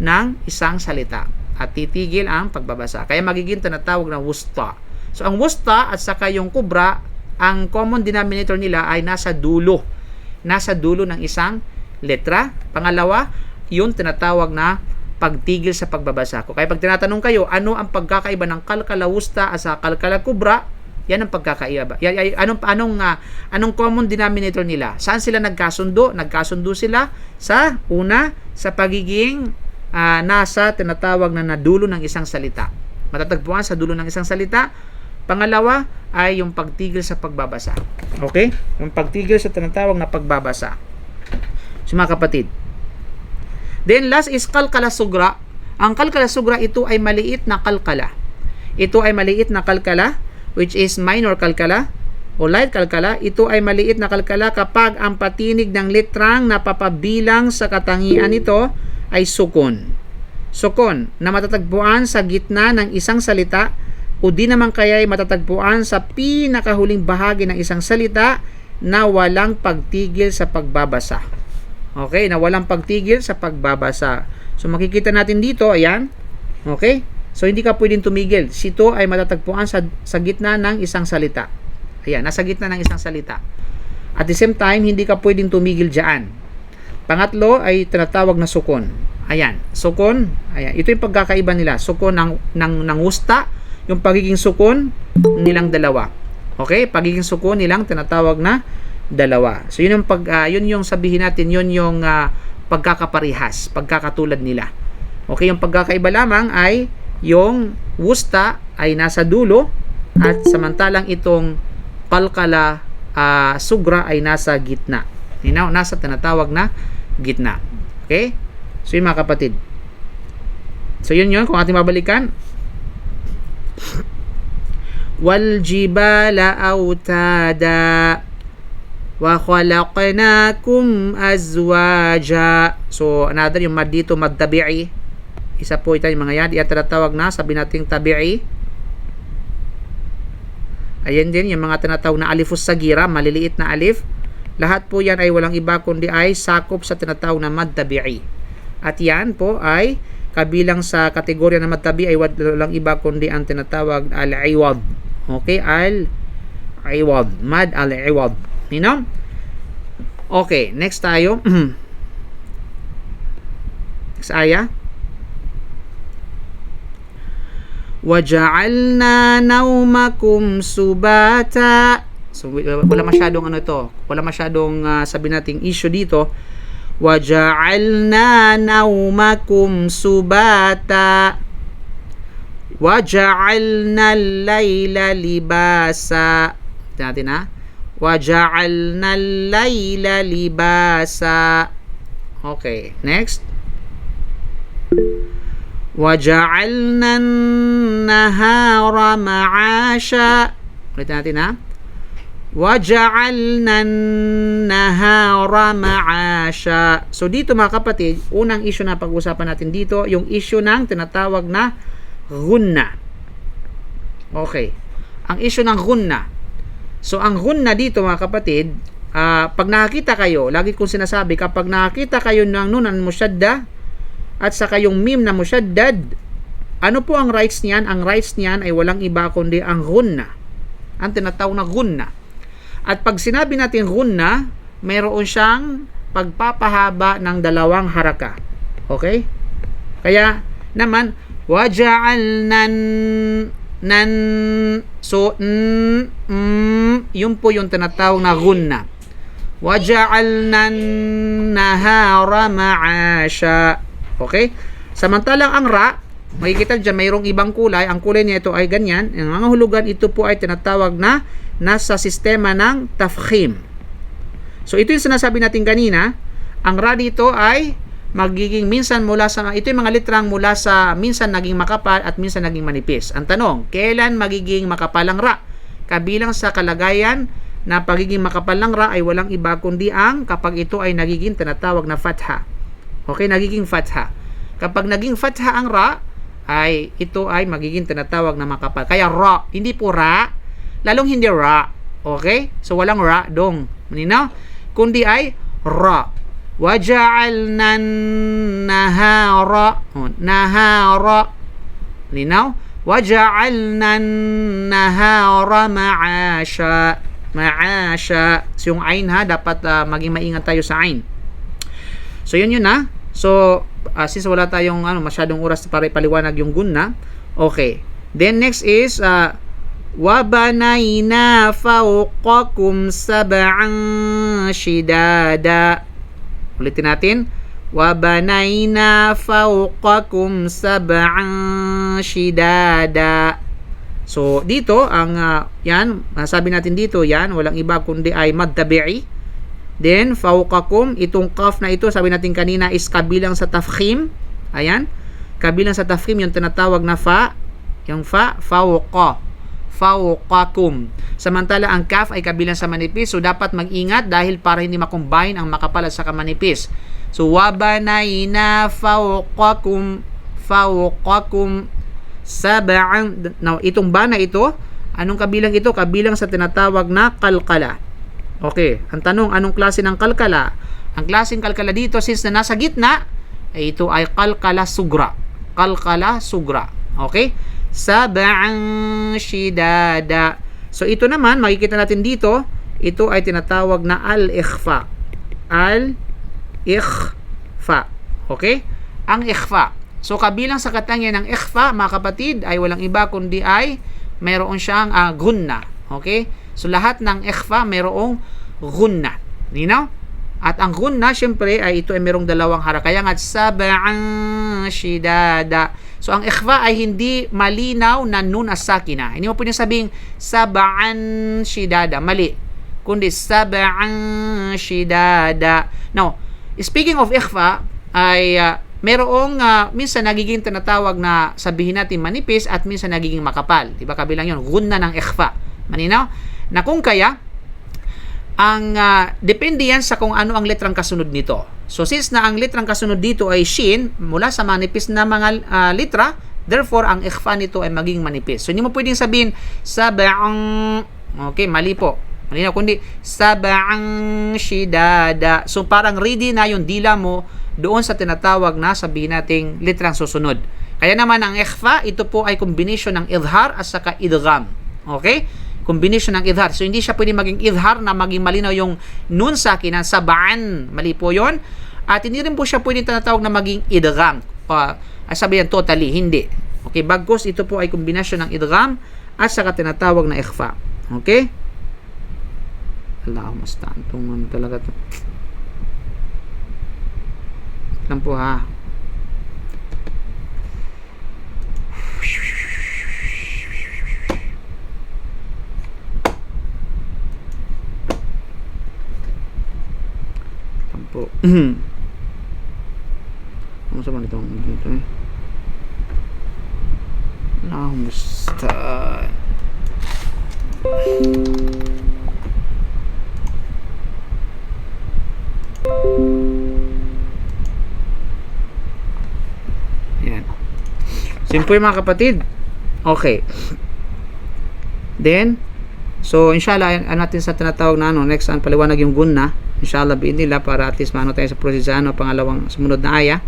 ng isang salita. At titigil ang pagbabasa. Kaya magiging tinatawag na wusta. So, ang wusta at saka yung kubra, ang common denominator nila ay nasa dulo. Nasa dulo ng isang letra. Pangalawa, yung tinatawag na pagtigil sa pagbabasa. Kaya pag tinatanong kayo, ano ang pagkakaiba ng kalkala wusta at sa kalkala kubra, yan ang pagkakaiba. Anong common denominator nila? Saan sila nagkasundo? Nagkasundo sila sa una, sa pagiging nasa tinatawag na dulo ng isang salita. Matatagpuan sa dulo ng isang salita. Pangalawa ay yung pagtigil sa pagbabasa. Okay? Yung pagtigil sa tinatawag na pagbabasa. So mga kapatid. Then last is kalkala sugra. Ang kalkala sugra, ito ay maliit na kalkala. Ito ay maliit na kalkala, which is minor kalkala o light kalkala. Ito ay maliit na kalkala kapag ang patinig ng litrang napapabilang sa katangian nito ay sukun. Sukun na matatagpuan sa gitna ng isang salita o di naman kaya ay matatagpuan sa pinakahuling bahagi ng isang salita na walang pagtigil sa pagbabasa. Okay, na walang pagtigil sa pagbabasa. So makikita natin dito, ayan. Okay? So, hindi ka pwedeng tumigil. Ito ay matatagpuan sa gitna ng isang salita. Ayan, nasa gitna ng isang salita. At the same time, hindi ka pwedeng tumigil dyan. Pangatlo ay tinatawag na sukun. Ayan, sukun. Ayan, ito yung pagkakaiba nila. Sukun ng wusta, yung pagiging sukun nilang dalawa. Okay? Pagiging sukun nilang tinatawag na dalawa. So, yun yung sabihin natin, yun yung pagkakaparihas, pagkakatulad nila. Okay, yung pagkakaiba lamang ay yung wusta ay nasa dulo at samantalang itong kalkala sugra ay nasa gitna. Nasa tinatawag na gitna. Okay? So yun mga kapatid. So yun kung ating babalikan. Wal jibala autada wa khalaqnakum azwaja. So another yung mad dito, mad tabi'i. Isa po ito yung mga yan. Iyan tinatawag na, sabi natin tabi'i. Ayan din, yung mga tinatawag na alifus sagira, maliliit na alif. Lahat po yan ay walang iba kundi ay sakop sa tinatawag na mad tabi'i. At yan po ay kabilang sa kategorya na mad tabi'i ay walang iba kundi ang tinatawag al-iwad. Okay, al-iwad. Mad al-iwad. Okay, next tayo. Next ayah. وَجَعَلْنَا نَوْمَكُمْ سُبَاتًا. So wala masyadong wala masyadong sabi nating issue dito. وَجَعَلْنَا نَوْمَكُمْ سُبَاتًا وَجَعَلْنَا اللَّيْلَ لِبَاسًا. Natin وَجَعَلْنَا اللَّيْلَ لِبَاسًا. Okay, next. وَجَعَلْنَا النَّهَارَ مَعَاشًا. Ulit natin وَجَعَلْنَا النَّهَارَ مَعَاشًا. So dito mga kapatid, unang issue na pag-usapan natin dito, yung issue ng tinatawag na gunna. Okay. Ang issue ng gunna. So ang gunna dito mga kapatid, pag nakakita kayo, lagi kong sinasabi, kapag nakakita kayo ng nun ang musyadda at saka yung mim na musyaddad, ano po ang rights niyan? Ang rights niyan ay walang iba kundi ang gunna. Ang tinatawag na gunna. At pag sinabi natin gunna, mayroon siyang pagpapahaba ng dalawang haraka. Okay? Kaya naman, waja'alnan nan, so yun po yung tinatawag na gunna. Waja'alnan nahara ma'asha. Okay? Samantalang ang ra, makikita dyan mayroong ibang kulay. Ang kulay niya ito ay ganyan. Ang mga hulugan, ito po ay tinatawag na nasa sistema ng tafkhim. So ito yung sinasabi natin kanina. Ang ra dito ay magiging minsan mula sa, ito yung mga litrang mula sa minsan naging makapal at minsan naging manipis. Ang tanong, kailan magiging makapal ang ra? Kabilang sa kalagayan na pagiging makapal ng ra ay walang iba kundi ang kapag ito ay nagiging tinatawag na fatha. Okay, nagiging fatha. Kapag naging fatha ang ra, ay ito ay magiging tinatawag na makapal. Kaya ra, hindi po ra, lalong hindi ra. Okay? So walang ra dong. Maninaw? Kundi ay ra. Waja'alna nahara. Nahara. Maninaw? Waja'alna nahara ma'asha. Ma'asha. So yung ain ha, dapat maging maingat tayo sa ain. So yun ha. So since wala tayong masyadong oras para ipaliwanag yung gunna, okay. Then next is وَبَنَيْنَا فَوْقَكُمْ سَبْعًا شِدَادًا. Ulitin natin. وَبَنَيْنَا فَوْقَكُمْ سَبْعًا شِدَادًا. So, dito, ang yan, sabi natin dito, yan, walang iba kundi ay mad tabi'i. Then, fawqakum, itong kaf na ito, sabi natin kanina, is kabilang sa tafkhim. Ayan. Kabilang sa tafkhim, yung tinatawag na fa. Yung fa, fawqa. Fawqakum. Samantala, ang kaf ay kabilang sa manipis. So, dapat mag-ingat dahil para hindi makombine ang makapal at saka manipis. So, wabanayna fawqakum sab'an. Now, itong ba na ito, anong kabilang ito? Kabilang sa tinatawag na kalkala. Okay. Ang tanong, anong klase ng kalkala? Ang klaseng kalkala dito, since na nasa gitna, ay ito ay kalkala sugra. Kalkala sugra. Okay? Sab'an shidada. So ito naman makikita natin dito, ito ay tinatawag na al-ikhfa. Al-ikhfa. Okay? Ang ikhfa. So kabilang sa katangian ng ikhfa, mga kapatid, ay walang iba kundi ay mayroon siyang gunna. Okay? So lahat ng ikhfa mayroong gunna. Nino? At ang gunna, syempre, ay ito ay mayroong dalawang haraka. Kaya nga, sab'an shidada. So, ang ikhfa ay hindi malinaw na nun as-sakina. Hindi mo pwedeng sabing sab'an shidada. Mali. Kundi sab'an shidada. Now, speaking of ikhfa, ay mayroong minsan nagiging tinatawag na sabihin natin manipis at minsan nagiging makapal. Diba? Kabilang yun. Gunna ng ikhfa. Maninaw? Na kung kaya, ang depende yan sa kung ano ang letrang kasunod nito. So since na ang letrang kasunod dito ay shin mula sa manipis na mga litra, therefore ang ikhfa nito ay maging manipis. So hindi mo pwedeng sabihin sab'ang, okay, mali po. Mali na, kundi sab'ang shidada. So parang ready na yung dila mo doon sa tinatawag na sabihin nating letrang susunod. Kaya naman ang ikhfa, ito po ay combination ng idhar at saka idgham. Okay? Combination ng idhar. So, hindi siya pwede maging idhar na maging malinaw yung nun sa akin na sabaan. Mali po yun. At hindi rin po siya pwede tinatawag na maging idgham. Sabihin totally, hindi. Okay, bagkus ito po ay kombinasyon ng idgham at saka tinatawag na ikhfa. Okay? Allahumma staan. Tungan talaga to. Lang po ha. Po. Ano sa man itong dito eh? Allahumma staan. Yun po yung mga kapatid. Okay. Then, so inshallah, natin sa tinatawag na next ang paliwanag yung gunna. Inshallah, biin nila para at least maano tayo sa prosesano, pangalawang sumunod na aya.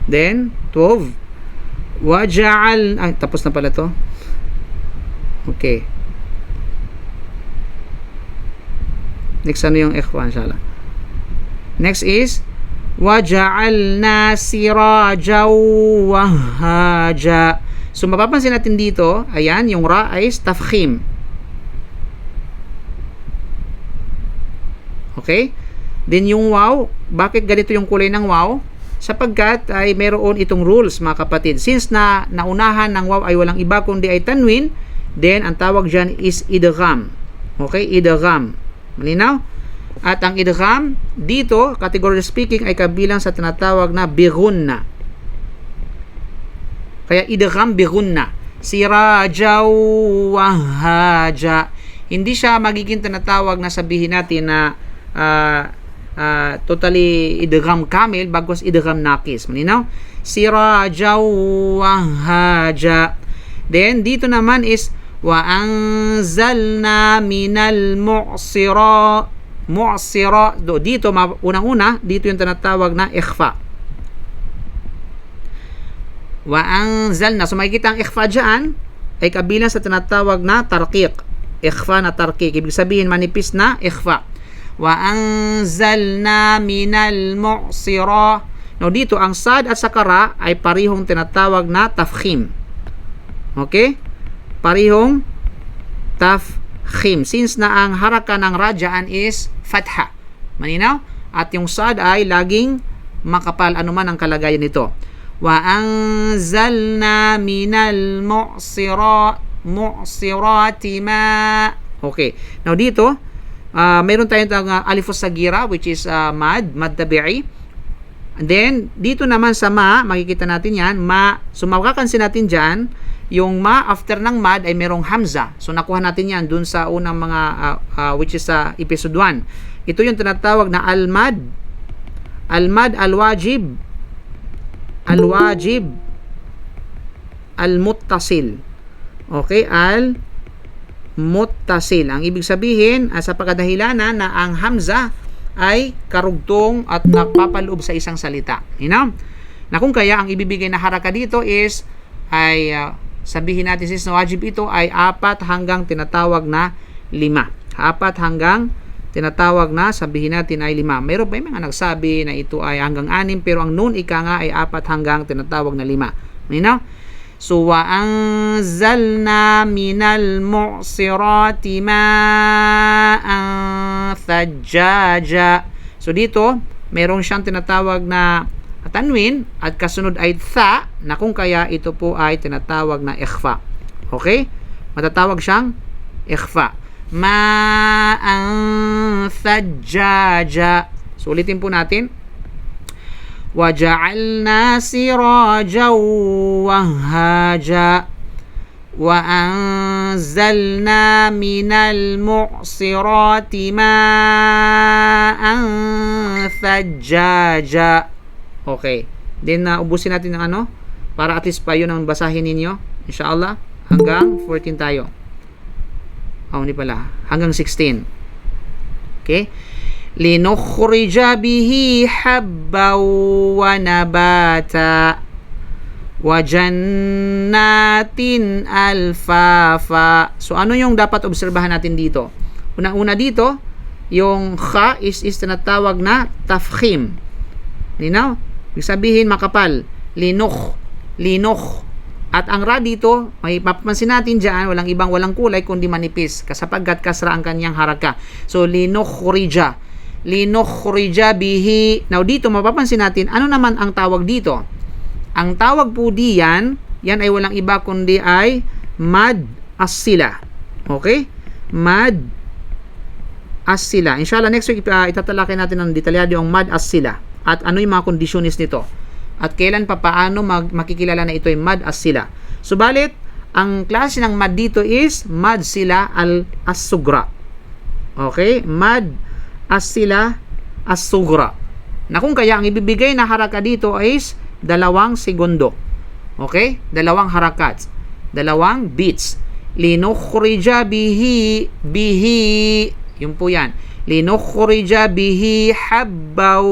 Then, 12. Waja'al, tapos na pala to. Okay. Next ano yung ikhwan, inshallah. Next is waja'alna sirajaw wahaja. So mapapansin natin dito, ayan, yung ra ay tafkhim. Okay? Then yung waw, bakit ganito yung kulay ng waw? Sapagkat ay meron itong rules mga kapatid. Since na naunahan ng waw ay walang iba kundi ay tanwin, then ang tawag dyan is idgham. Okay? Idgham. Malinaw? At ang idgham dito, categorically speaking, ay kabilang sa tinatawag na bighunna. Kaya idgham bighunna. Sirajaw wahaja. Hindi siya magiging tinatawag na sabihin natin na totally idgham kamil, bagwas idgham naqis. Malinaw? Sirajaw wahaja. Then dito naman is wa anzalna minal mu'sira. Dito unang-una dito yung tinatawag na ikhfa. Wa anzalna, so makikita ang ikhfa dyan ay kabilang sa tinatawag na tarqiq. Ikhfa na tarqiq, ibig sabihin manipis na ikhfa. Wa anzalna minal mu'sira. No, dito ang sad at sakara ay parihong tinatawag na tafkhim. Okay? Parihong tafkhim. Since na ang haraka ng rajaan is fatha. Maninaw? At yung sad ay laging makapal anuman ang kalagayan nito. Wa anzalna minal mu'sirati ma. Okay. Now dito, mayroon tayong alifus sagira which is mad tabi'i. And then dito naman sa ma, makikita natin yan, ma. So makakansin natin dyan, yung ma after ng mad ay merong hamza. So nakuha natin yan dun sa unang mga which is sa episode 1. Ito yung tinatawag na al-mad. Al-mad, al-wajib, al-muttasil. Okay, al-muttasil. Ang ibig sabihin sa pagkadahilanan na ang hamza ay karugtong at napapaloob sa isang salita. You know? Na kung kaya ang ibibigay na haraka dito is ay sabihin natin since wajib ito ay 4 hanggang tinatawag na 5. 4 hanggang tinatawag na sabihin natin ay 5. Mayroon pa yung mga nagsabi na ito ay hanggang 6 pero ang nun ika nga ay 4 hanggang tinatawag na 5. You know? So wa anzalna minal mu'sirati ma'an thajjaja. So dito mayroon siyang tinatawag na tanwin at kasunod ay tha na kung kaya ito po ay tinatawag na ikhfa. Okay? Matatawag siyang ikhfa. Ma'an thajjaja. So ulitin po natin. وَجَعَلْنَا سِرَاجًا وَهَّاجًا وَأَنزَلْنَا مِنَ الْمُعْصِرَاتِ مَاءً ثَجَّاجًا. Okay. Then ubusin natin ng ano para at least pa yun ang basahin ninyo. Inshallah. Hanggang 14 tayo. Hindi pala. Hanggang 16. Okay. لِنُخْرِجَ بِهِ حَبًّا وَنَبَاتًا وَجَنَّاتٍ أَلْفَافًا. So ano yung dapat obserbahan natin dito? Unang-una dito, yung kha is tinatawag na tafkhim. Linaw? Ibig sabihin makapal. Linukh. At ang ra dito, may mapapansin natin dyan, walang kulay kundi manipis kasapagkat kasra ang kanyang haraka. So linukhrija bihi. Now dito mapapansin natin ano naman ang tawag dito. Ang tawag po diyan, yan ay walang iba kundi ay mad as-sila. Okay? Mad as-sila. Inshallah next week itatalakay natin ng detalyado yung mad as-sila at ano yung mga kondisyonis nito. At kailan paano makikilala na ito ay mad as-sila. Subalit, ang klase ng mad dito is mad sila as-sugra. Okay? Mad as-sila as-sugra. Na kung kaya ang ibibigay na haraka dito is 2 segundo. Okay? Dalawang harakat. Dalawang beats. Linukhrija bihi, yun po yan. Linukhrija bihi habbaw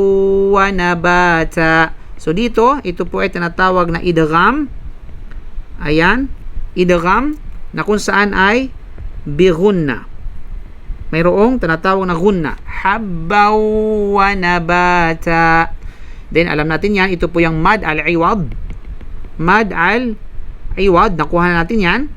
wa nabata. So dito, ito po ay tinatawag na idgham. Ayan, idgham na kung saan ay bighunna. Mayroong tinatawag na gunna. Habbaw wa nabata. Then alam natin yan, ito po yung mad al-iwad. Mad al-iwad, nakuha na natin yan.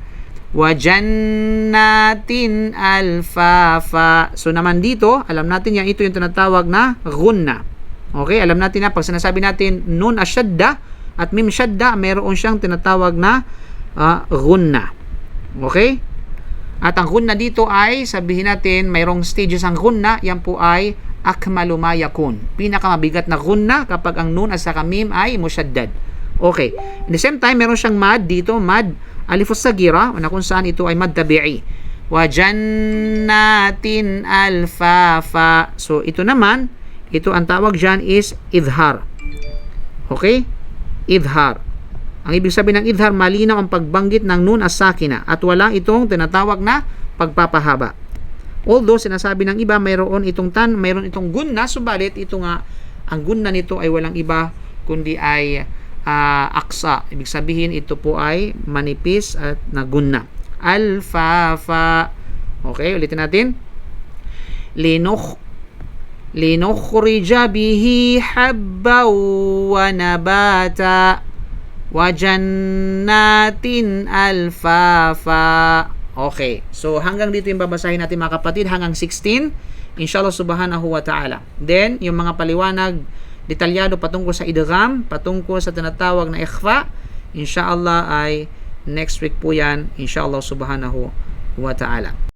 Wa jannatin alfafa. So naman dito, alam natin yan, ito yung tinatawag na gunna. Okay, alam natin na pag sinasabi natin nun asyadda at mim syadda, mayroon siyang tinatawag na gunna. Okay? At ang gunna dito ay, sabihin natin, mayroong stages ang gunna, yan po ay akmalu ma yakun. Pinakamabigat na gunna kapag ang nun at saka mim ay musyaddad. Okay. At the same time, meron siyang mad dito, mad alifus sagira, na kung saan ito ay mad tabi'i. Wa jannatin alfafa. So, ito naman, ito ang tawag dyan is idhar. Okay? Idhar. Ang ibig sabihin ng idhar, malinaw ang pagbanggit ng nun as sakina at wala itong tinatawag na pagpapahaba. Although sinasabi ng iba mayroon itong gunna, subalit ito nga ang gunna nito ay walang iba kundi ay aksa. Ibig sabihin ito po ay manipis at na gunna. Alfafa. Okay, ulitin natin. Linukhrija bihi habbaw wa nabata wa jannatin alfafa. Okay. So, hanggang dito yung babasahin natin mga kapatid. Hanggang 16. Inshallah subhanahu wa ta'ala. Then, yung mga paliwanag, detalyado patungkol sa idgham, patungkol sa tinatawag na ikhfa, inshallah ay next week po yan. Inshallah subhanahu wa ta'ala.